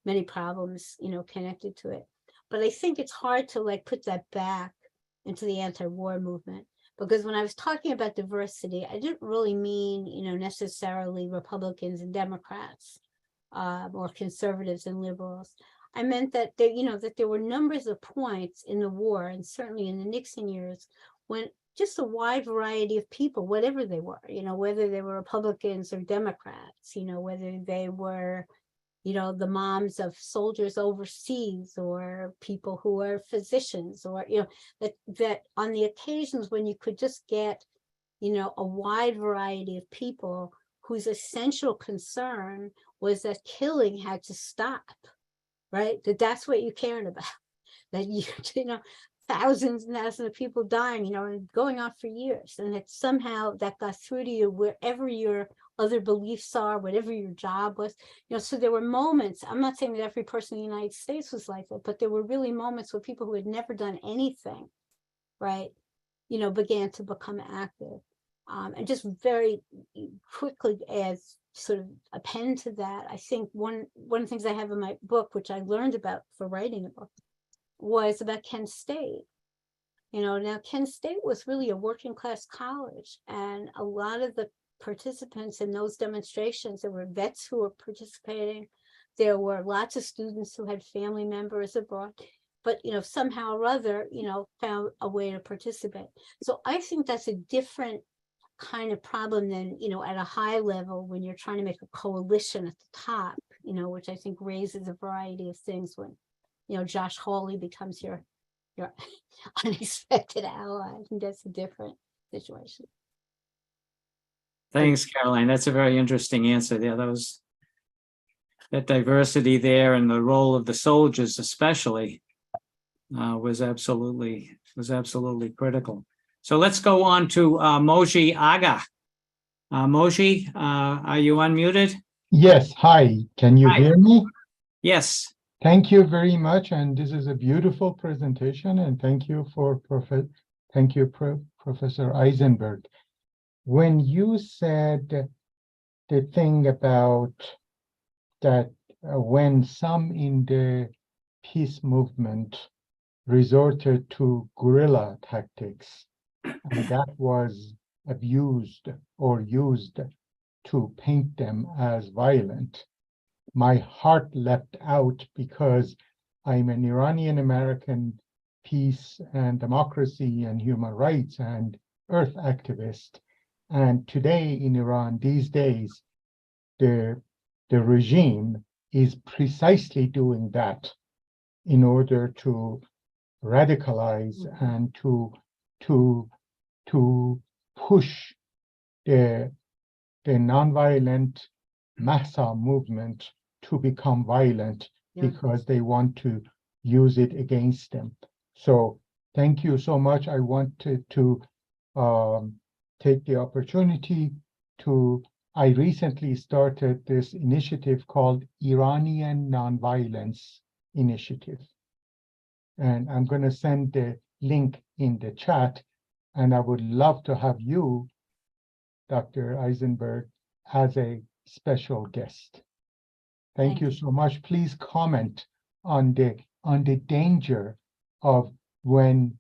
many problems, connected to it. But I think it's hard to put that back into the anti-war movement, because when I was talking about diversity, I didn't really mean, necessarily Republicans and Democrats or conservatives and liberals. I meant that there, that there were numbers of points in the war, and certainly in the Nixon years, when just a wide variety of people, whatever they were, whether they were Republicans or Democrats, whether they were, the moms of soldiers overseas or people who are physicians, or, that on the occasions when you could just get, a wide variety of people whose essential concern was that killing had to stop. Right, that's what you cared about. That thousands and thousands of people dying, and going on for years, and that somehow that got through to you wherever your other beliefs are, whatever your job was. So there were moments. I'm not saying that every person in the United States was like that, but there were really moments where people who had never done anything, right, began to become active, and just very quickly as sort of append to that, I think one of the things I have in my book, which I learned about for writing a book, was about Kent State. Now Kent State was really a working class college, and a lot of the participants in those demonstrations, there were vets who were participating. There were lots of students who had family members abroad, but somehow or other, found a way to participate. So I think that's a different kind of problem than, at a high level when you're trying to make a coalition at the top, which I think raises a variety of things when, Josh Hawley becomes your unexpected ally. I think that's a different situation. Thanks, Caroline. That's a very interesting answer there. That diversity there and the role of the soldiers especially was absolutely critical. So let's go on to Moji Aga. Moji, are you unmuted? Yes, hi. Can you Hi. hear me? Yes. Thank you very much. And this is a beautiful presentation. And thank you for Professor Eisenberg. When you said the thing about that when some in the peace movement resorted to guerrilla tactics, and that was abused or used to paint them as violent, my heart leapt out because I'm an Iranian American peace and democracy and human rights and earth activist. And today in Iran, these days, the regime is precisely doing that in order to radicalize and to push the nonviolent Mahsa movement to become violent because they want to use it against them. So thank you so much. I wanted to take the opportunity I recently started this initiative called Iranian Nonviolence Initiative. And I'm going to send the link in the chat. And I would love to have you, Dr. Eisenberg, as a special guest. Thank you so much. Please comment on the danger of when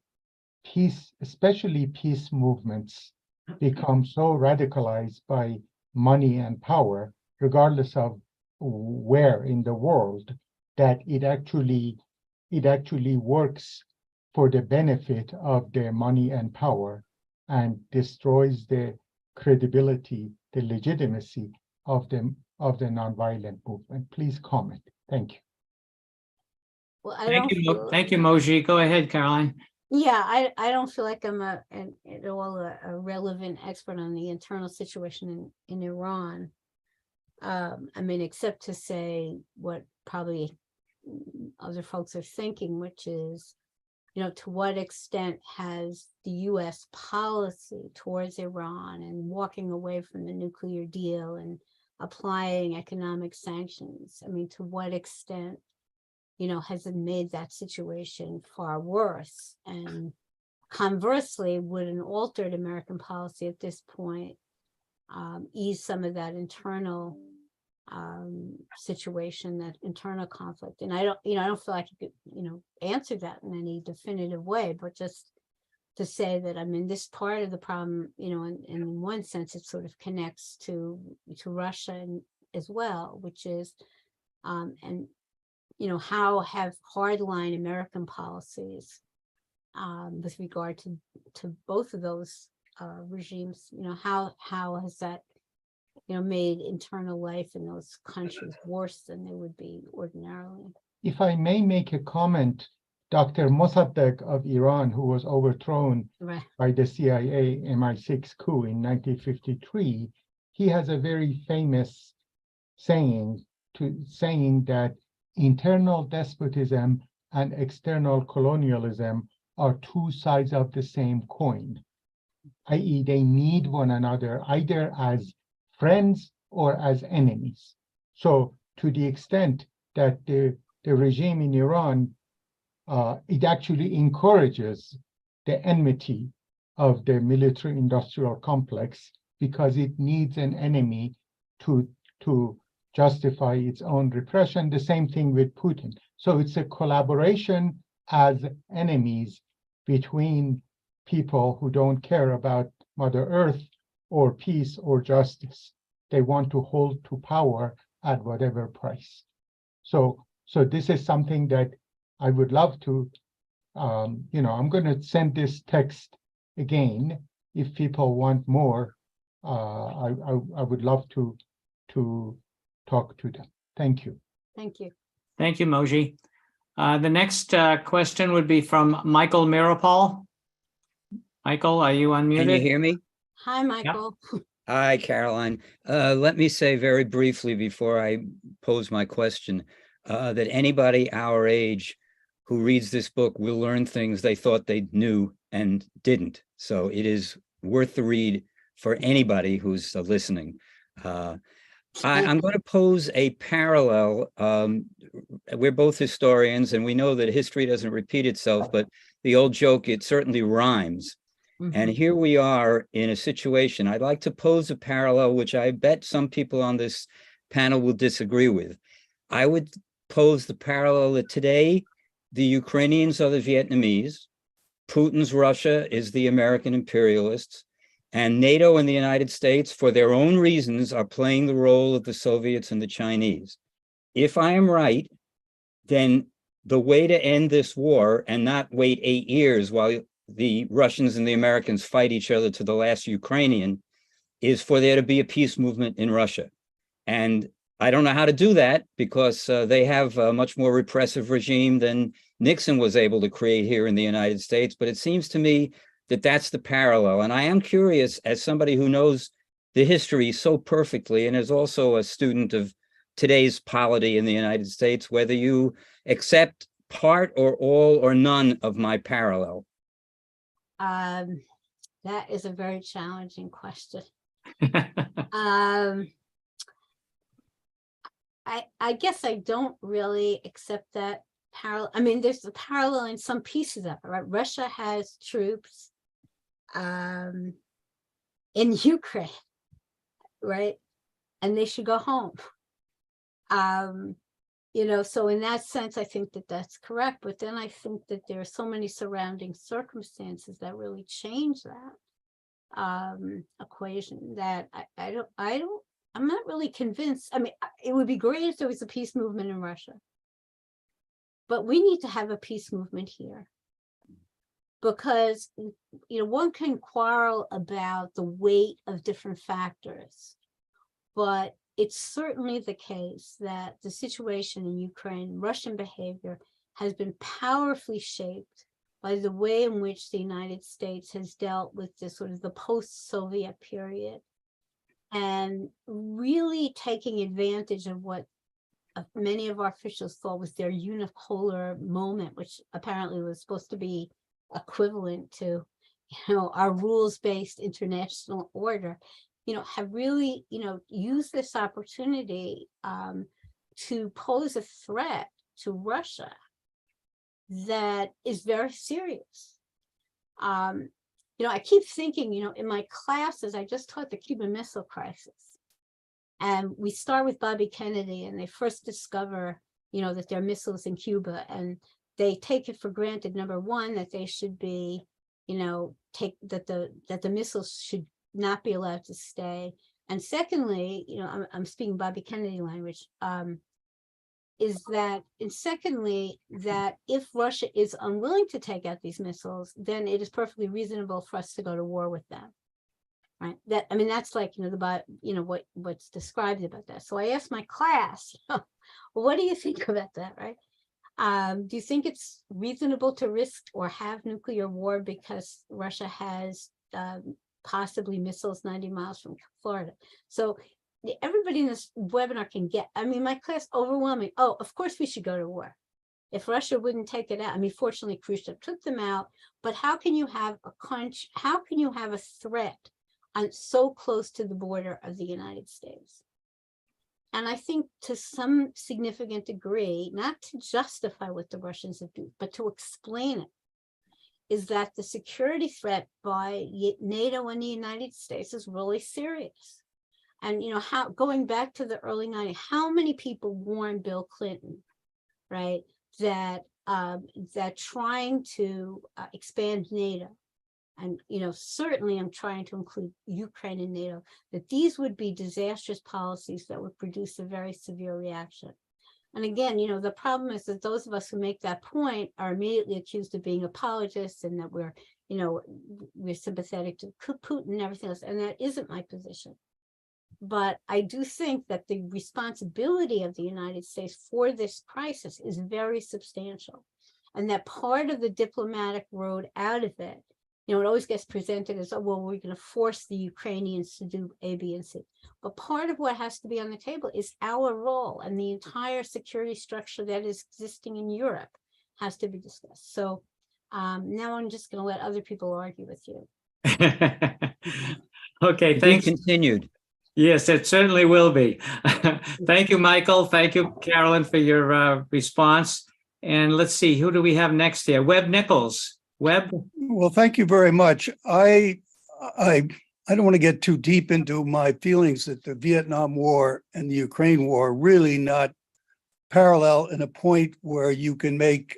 peace, especially peace movements, become so radicalized by money and power, regardless of where in the world, that it actually works for the benefit of their money and power and destroys the credibility, the legitimacy of the nonviolent movement. Please comment. Thank you. Well, Thank you, Moji. Go ahead, Caroline. Yeah, I don't feel like I'm at all a relevant expert on the internal situation in Iran. I mean, except to say what probably other folks are thinking, which is, to what extent has the U.S. policy towards Iran and walking away from the nuclear deal and applying economic sanctions, I mean, to what extent has it made that situation far worse? And conversely, would an altered American policy at this point ease some of that internal situation, that internal conflict? And I don't feel like you could, answer that in any definitive way, but just to say that, I mean, this part of the problem, in one sense, it sort of connects to Russia as well, which is, and how have hardline American policies with regard to both of those regimes, how has that, made internal life in those countries worse than they would be ordinarily? If I may make a comment, Dr. Mossadegh of Iran, who was overthrown by the CIA MI6 coup in 1953, he has a very famous saying that internal despotism and external colonialism are two sides of the same coin, i.e. they need one another either as friends or as enemies. So to the extent that the regime in Iran, it actually encourages the enmity of the military-industrial complex because it needs an enemy to justify its own repression. The same thing with Putin. So it's a collaboration as enemies between people who don't care about Mother Earth or peace or justice. They want to hold to power at whatever price. So this is something that I would love to, I'm going to send this text again. If people want more, I would love to talk to them. Thank you. Thank you. Thank you, Moji. The next question would be from Michael Mirapol. Michael, are you unmuted? Can you hear me? Hi, Michael. Hi, Caroline. Let me say very briefly before I pose my question that anybody our age who reads this book will learn things they thought they knew and didn't. So it is worth the read for anybody who's listening. I'm going to pose a parallel. We're both historians, and we know that history doesn't repeat itself, but the old joke, it certainly rhymes. And here we are in a situation. I'd like to pose a parallel, which I bet some people on this panel will disagree with. I would pose the parallel that today, the Ukrainians are the Vietnamese, Putin's Russia is the American imperialists, and NATO and the United States, for their own reasons, are playing the role of the Soviets and the Chinese. If I am right, then the way to end this war and not wait 8 years while the Russians and the Americans fight each other to the last Ukrainian is for there to be a peace movement in Russia. And I don't know how to do that because they have a much more repressive regime than Nixon was able to create here in the United States. But it seems to me that that's the parallel. And I am curious, as somebody who knows the history so perfectly and is also a student of today's polity in the United States, whether you accept part or all or none of my parallel. That is a very challenging question. I guess I don't really accept that parallel. I mean, there's a parallel in some pieces of it, right? Russia has troops in Ukraine, right? And they should go home. So in that sense, I think that that's correct. But then I think that there are so many surrounding circumstances that really change that equation that I'm not really convinced. I mean, it would be great if there was a peace movement in Russia, but we need to have a peace movement here because, one can quarrel about the weight of different factors, but it's certainly the case that the situation in Ukraine, Russian behavior, has been powerfully shaped by the way in which the United States has dealt with this sort of the post-Soviet period and really taking advantage of what many of our officials thought was their unipolar moment, which apparently was supposed to be equivalent to, our rules-based international order. Have really, used this opportunity to pose a threat to Russia that is very serious. I keep thinking, in my classes, I just taught the Cuban Missile Crisis. And we start with Bobby Kennedy, and they first discover, that there are missiles in Cuba, and they take it for granted, number one, that they should be, that the missiles should not be allowed to stay. And secondly, I'm speaking Bobby Kennedy language, that if Russia is unwilling to take out these missiles, then it is perfectly reasonable for us to go to war with them. Right. That's like, what's described about that. So I asked my class, well, what do you think about that? Right. Do you think it's reasonable to risk or have nuclear war because Russia has possibly missiles 90 miles from Florida? So everybody in this webinar can get, my class overwhelming. Oh, of course we should go to war. If Russia wouldn't take it out, fortunately Khrushchev took them out, but how can you have a threat on so close to the border of the United States? And I think to some significant degree, not to justify what the Russians have done, but to explain it, is that the security threat by NATO and the United States is really serious. And, going back to the early 90s, how many people warned Bill Clinton, right, that that trying to expand NATO, and certainly I'm trying to include Ukraine in NATO, that these would be disastrous policies that would produce a very severe reaction. And again, the problem is that those of us who make that point are immediately accused of being apologists and that we're sympathetic to Putin and everything else. And that isn't my position. But I do think that the responsibility of the United States for this crisis is very substantial. And that part of the diplomatic road out of it, it always gets presented as, oh, well, we're going to force the Ukrainians to do A, B, and C. But part of what has to be on the table is our role, and the entire security structure that is existing in Europe has to be discussed. So now I'm just going to let other people argue with you. Okay, thanks. Continued. Yes, it certainly will be. Thank you, Michael. Thank you, Carolyn, for your response. And let's see, who do we have next here? Webb Nichols. Webb? Well, thank you very much. I don't want to get too deep into my feelings that the Vietnam War and the Ukraine War are really not parallel in a point where you can make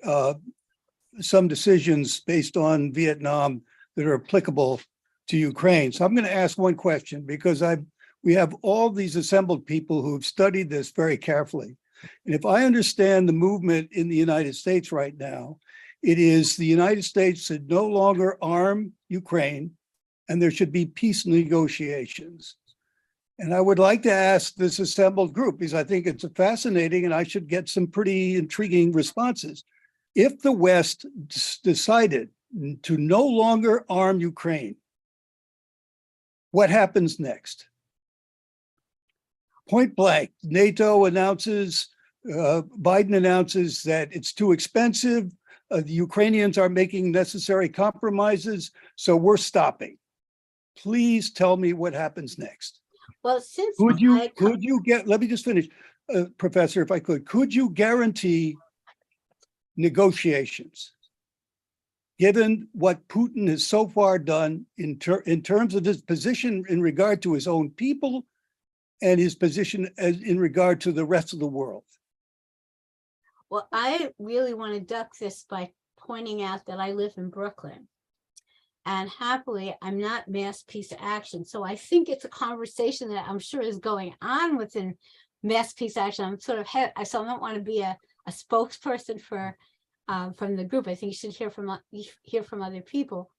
some decisions based on Vietnam that are applicable to Ukraine. So I'm going to ask one question, because we have all these assembled people who've studied this very carefully. And if I understand the movement in the United States right now, it is the United States should no longer arm Ukraine, and there should be peace negotiations. And I would like to ask this assembled group, because I think it's fascinating and I should get some pretty intriguing responses. If the West decided to no longer arm Ukraine, what happens next? Point blank, NATO announces, Biden announces that it's too expensive. The Ukrainians are making necessary compromises, so we're stopping. Please tell me what happens next. Well, since could you get, let me just finish, Professor, if I could you guarantee negotiations, given what Putin has so far done in terms of his position in regard to his own people and his position in regard to the rest of the world? Well, I really want to duck this by pointing out that I live in Brooklyn. And happily, I'm not mass peace action. So I think it's a conversation that I'm sure is going on within mass peace action. I'm sort of, so I don't want to be a spokesperson for from the group. I think you should hear from other people.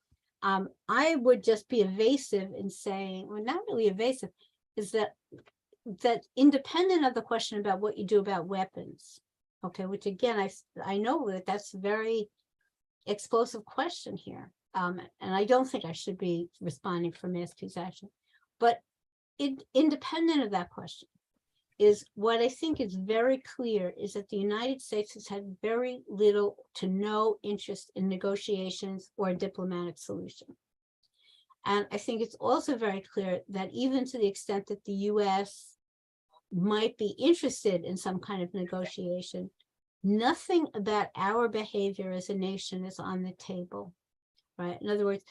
I would just be evasive in saying, well, not really evasive, is that independent of the question about what you do about weapons, okay, which again, I know that that's a very explosive question here. And I don't think I should be responding for mass peace action, but independent of that question is what I think is very clear is that the United States has had very little to no interest in negotiations or a diplomatic solution. And I think it's also very clear that even to the extent that the US might be interested in some kind of negotiation, nothing about our behavior as a nation is on the table, right? In other words,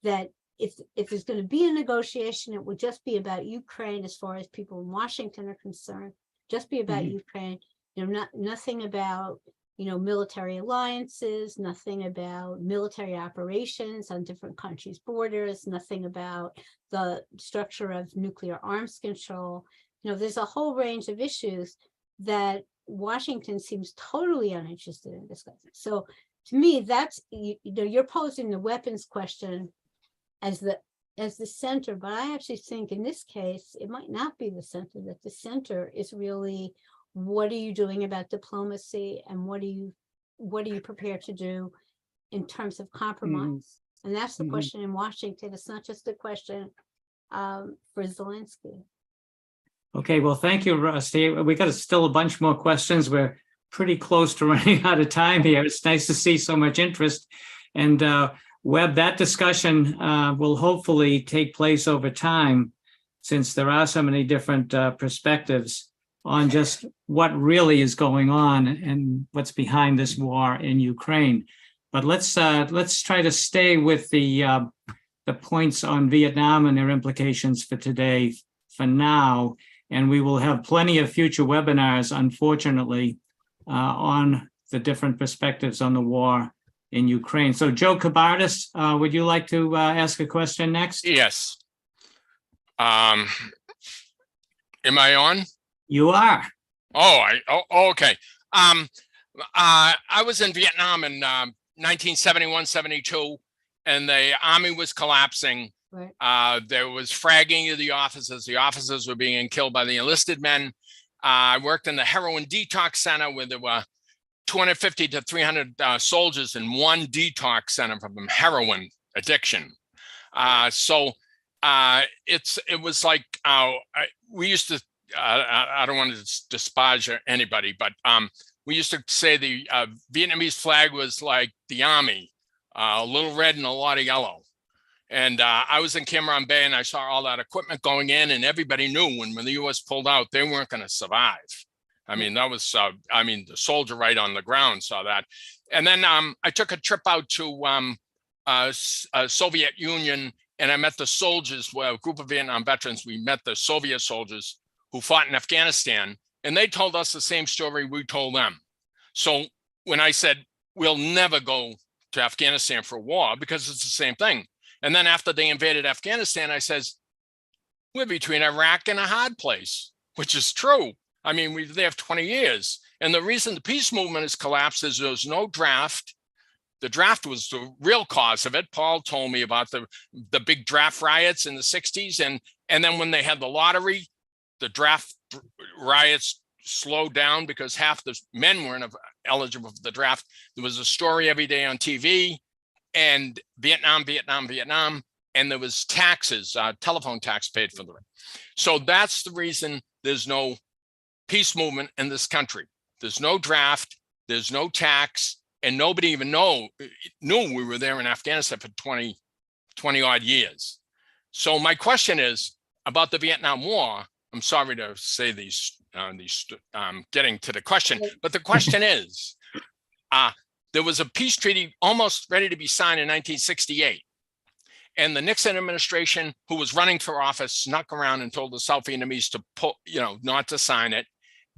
that if there's going to be a negotiation, it would just be about Ukraine as far as people in Washington are concerned, just be about Ukraine, nothing about, military alliances, nothing about military operations on different countries' borders, nothing about the structure of nuclear arms control. There's a whole range of issues that Washington seems totally uninterested in discussing. So to me, that's, you're posing the weapons question as the center, but I actually think in this case, it might not be the center, that the center is really, what are you doing about diplomacy and what are you prepared to do in terms of compromise? And that's the question in Washington. It's not just a question for Zelensky. Okay, well, thank you, Rusty. We got still a bunch more questions. We're pretty close to running out of time here. It's nice to see so much interest. And Webb, that discussion will hopefully take place over time, since there are so many different perspectives on just what really is going on and what's behind this war in Ukraine. But let's try to stay with the points on Vietnam and their implications for today for now. And we will have plenty of future webinars, unfortunately, on the different perspectives on the war in Ukraine. So Joe Kabartis, would you like to ask a question next? Yes. Am I on? You are. Oh, okay. I was in Vietnam in 1971, 72, and the army was collapsing. Right. There was fragging of the officers. The officers were being killed by the enlisted men. I worked in the heroin detox center where there were 250 to 300 soldiers in one detox center from heroin addiction. So it was like we used to. I don't want to despise anybody, but we used to say the Vietnamese flag was like the army, a little red and a lot of yellow. And I was in Cam Ranh Bay and I saw all that equipment going in, and everybody knew when the U.S. pulled out, they weren't going to survive. I mean, that was, the soldier right on the ground saw that. And then I took a trip out to Soviet Union, and I met the soldiers, well, a group of Vietnam veterans. We met the Soviet soldiers who fought in Afghanistan, and they told us the same story we told them. So when I said, we'll never go to Afghanistan for war because it's the same thing. And then after they invaded Afghanistan, I says, we're between Iraq and a hard place, which is true. I mean, we were there for 20 years. And the reason the peace movement has collapsed is there was no draft. The draft was the real cause of it. Paul told me about the big draft riots in the 60s. And then when they had the lottery, the draft riots slowed down because half the men weren't eligible for the draft. There was a story every day on TV, and Vietnam, and there was taxes, telephone tax paid for the rent. So that's the reason there's no peace movement in this country. There's no draft, there's no tax, and nobody even knew we were there in Afghanistan for 20 odd years. So my question is about the Vietnam War. I'm sorry to say these getting to the question, but the question is, there was a peace treaty almost ready to be signed in 1968. And the Nixon administration, who was running for office, snuck around and told the South Vietnamese to pull, not to sign it.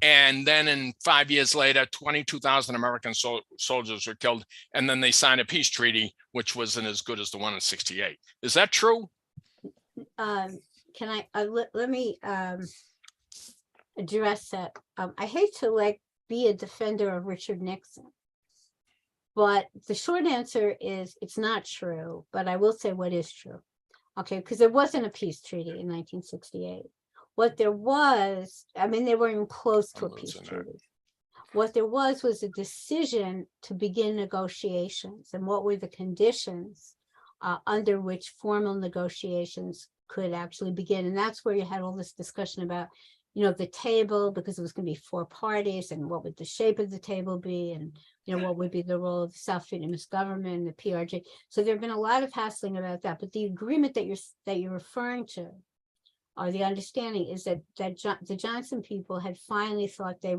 And then 5 years later, 22,000 American soldiers were killed. And then they signed a peace treaty, which wasn't as good as the one in 68. Is that true? Can I, let me address that. I hate to be a defender of Richard Nixon, but the short answer is it's not true, but I will say what is true. Okay, because there wasn't a peace treaty in 1968. What there was, I mean, they weren't even close to a peace treaty. What there was a decision to begin negotiations, and what were the conditions under which formal negotiations could actually begin. And that's where you had all this discussion about, the table, because it was going to be 4 parties, and what would the shape of the table be, and what would be the role of the South Vietnamese government, the PRG. So there have been a lot of hassling about that. But the agreement that you're referring to, or the understanding, is that the Johnson people had finally thought they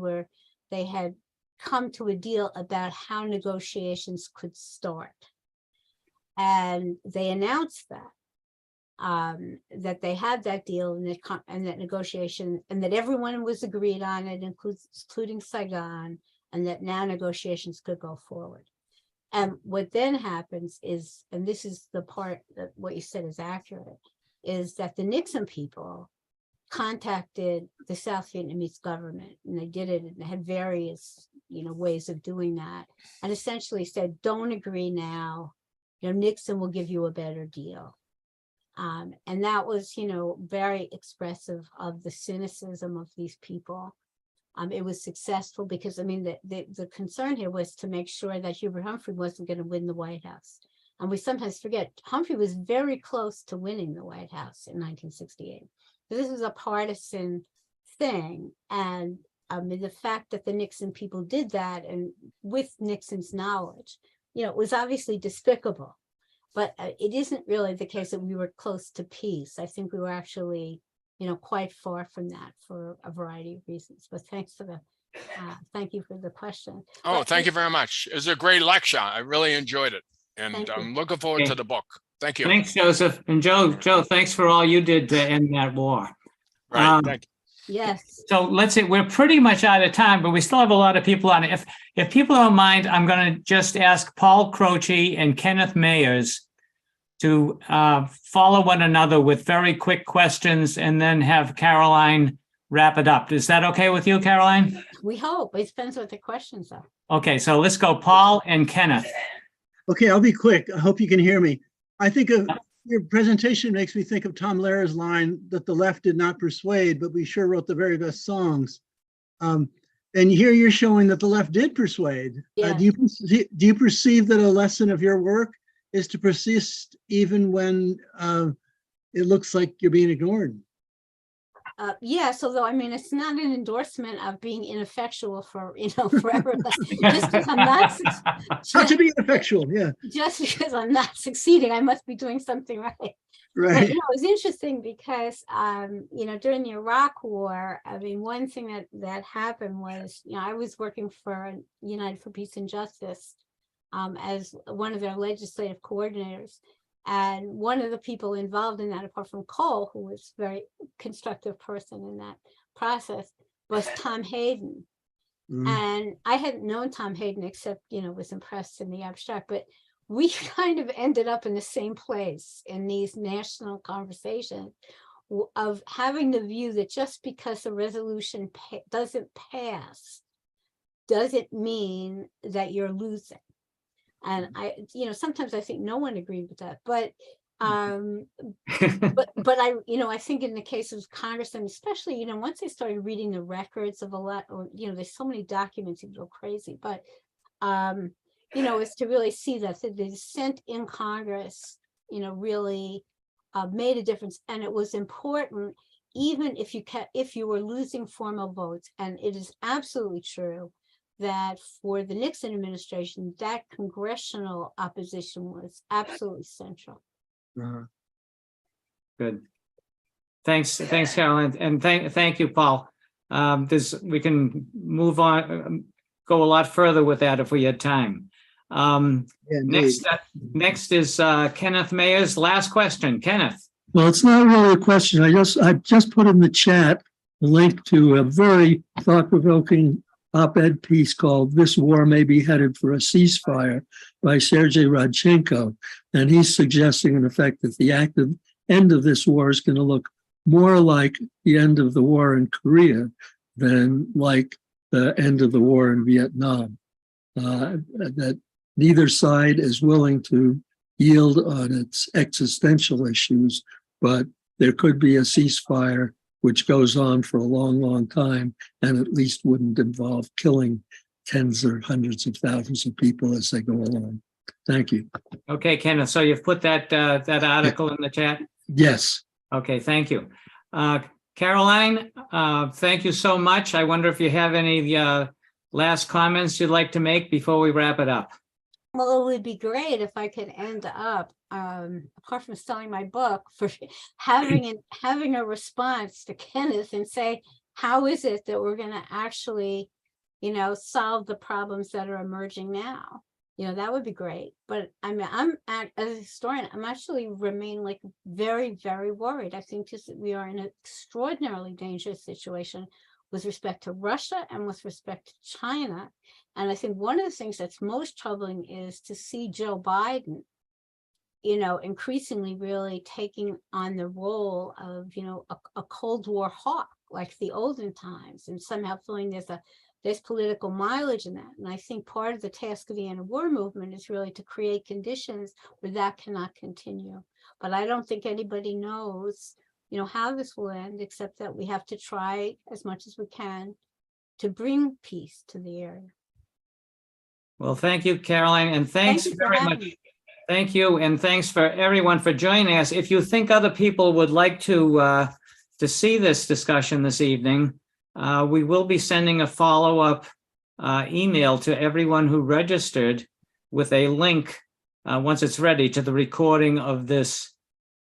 had come to a deal about how negotiations could start, and they announced that they had that deal and that negotiation, and that everyone was agreed on it, including Saigon, and that now negotiations could go forward. And what then happens is, and this is the part that what you said is accurate, is that the Nixon people contacted the South Vietnamese government, and they did it, and they had various ways of doing that, and essentially said, don't agree now, Nixon will give you a better deal. And that was, very expressive of the cynicism of these people. It was successful because, I mean, the concern here was to make sure that Hubert Humphrey wasn't going to win the White House. And we sometimes forget, Humphrey was very close to winning the White House in 1968. So this was a partisan thing. And the fact that the Nixon people did that, and with Nixon's knowledge, it was obviously despicable. But it isn't really the case that we were close to peace. I think we were actually, quite far from that for a variety of reasons. But thank you for the question. Oh, thank you very much. It was a great lecture. I really enjoyed it. And I'm looking forward to the book. Thank you. Thanks, Joseph. And Joe, thanks for all you did to end that war. Right. Thank you. Yes. So let's say we're pretty much out of time, but we still have a lot of people on it. If people don't mind, I'm going to just ask Paul Croce and Kenneth Mayers to follow one another with very quick questions and then have Caroline wrap it up. Is that okay with you, Caroline? We hope. It depends what the questions are. Okay, so let's go Paul and Kenneth. Okay, I'll be quick. I hope you can hear me. I think of your presentation makes me think of Tom Lehrer's line that the left did not persuade, but we sure wrote the very best songs. And here you're showing that the left did persuade. Yeah. Do you perceive that a lesson of your work is to persist even when it looks like you're being ignored? Yes, although I mean, it's not an endorsement of being ineffectual for, forever. Just because I'm not, Not to be ineffectual, yeah. just because I'm not succeeding, I must be doing something right. But, Right. it was interesting because, during the Iraq War, I mean, one thing that happened was, I was working for United for Peace and Justice as one of their legislative coordinators. And one of the people involved in that, apart from Cole, who was a very constructive person in that process, was Tom Hayden. And I hadn't known Tom Hayden except, was impressed in the abstract, but we kind of ended up in the same place in these national conversations of having the view that just because the resolution doesn't pass, doesn't mean that you're losing. And I, sometimes I think no one agreed with that, but but I think in the case of Congress, and especially, once they started reading the records of a lot, or, there's so many documents, you go crazy, but, is to really see that the dissent in Congress, really made a difference. And it was important, even if you were losing formal votes, and it is absolutely true that for the Nixon administration, that congressional opposition was absolutely central. Good. Thanks, Caroline, and thank you, Paul. We can move on, go a lot further with that if we had time. Next is Kenneth Mayers. Last question, Kenneth. Well, it's not really a question. I just put in the chat a link to a very thought-provoking op-ed piece called "This War May Be Headed for a Ceasefire" by Sergei Rodchenko. And he's suggesting, in effect, that the active end of this war is going to look more like the end of the war in Korea than like the end of the war in Vietnam. That neither side is willing to yield on its existential issues, but there could be a ceasefire which goes on for a long, long time, and at least wouldn't involve killing tens or hundreds of thousands of people as they go along. Thank you. Okay, Kenneth, so you've put that article in the chat? Yes. Okay, thank you. Caroline, thank you so much. I wonder if you have any last comments you'd like to make before we wrap it up. Well, it would be great if I could end up, apart from selling my book, for having a response to Kenneth and say, how is it that we're going to actually, solve the problems that are emerging now? That would be great. But I mean, as a historian, I'm actually remain very, very worried. I think we are in an extraordinarily dangerous situation with respect to Russia and with respect to China. And I think one of the things that's most troubling is to see Joe Biden, increasingly really taking on the role of, a Cold War hawk like the olden times, and somehow feeling there's political mileage in that. And I think part of the task of the anti-war movement is really to create conditions where that cannot continue. But I don't think anybody knows, how this will end, except that we have to try as much as we can to bring peace to the area. Well, thank you, Caroline, and thanks very much. Thank you, and thanks for everyone for joining us. If you think other people would like to see this discussion this evening, we will be sending a follow-up email to everyone who registered with a link once it's ready to the recording of this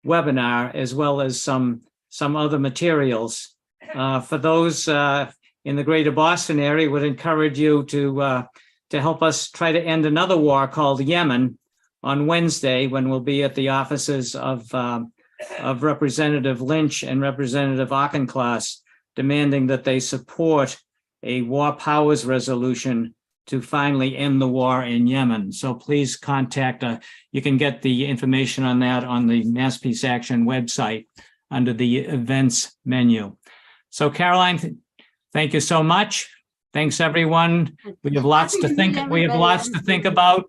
webinar, as well as some other materials. For those in the greater Boston area, would encourage you to help us try to end another war called Yemen on Wednesday, when we'll be at the offices of Representative Lynch and Representative Auchincloss demanding that they support a war powers resolution to finally end the war in Yemen. So please contact, you can get the information on that on the Mass Peace Action website under the events menu. So Caroline, thank you so much. Thanks, everyone. We have lots to think. We have lots to think about.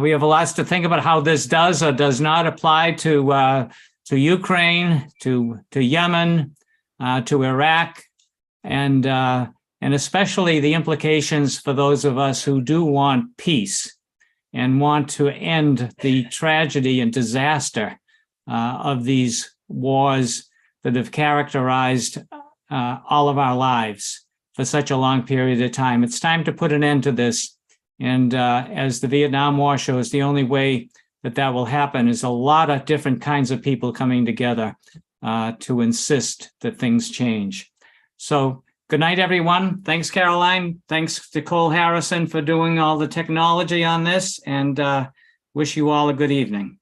We have lots to think about how this does or does not apply to Ukraine, to Yemen, to Iraq, and especially the implications for those of us who do want peace and want to end the tragedy and disaster of these wars that have characterized all of our lives for such a long period of time. It's time to put an end to this. And as the Vietnam War shows, the only way that that will happen is a lot of different kinds of people coming together to insist that things change. So good night, everyone. Thanks, Caroline. Thanks to Cole Harrison for doing all the technology on this, and wish you all a good evening.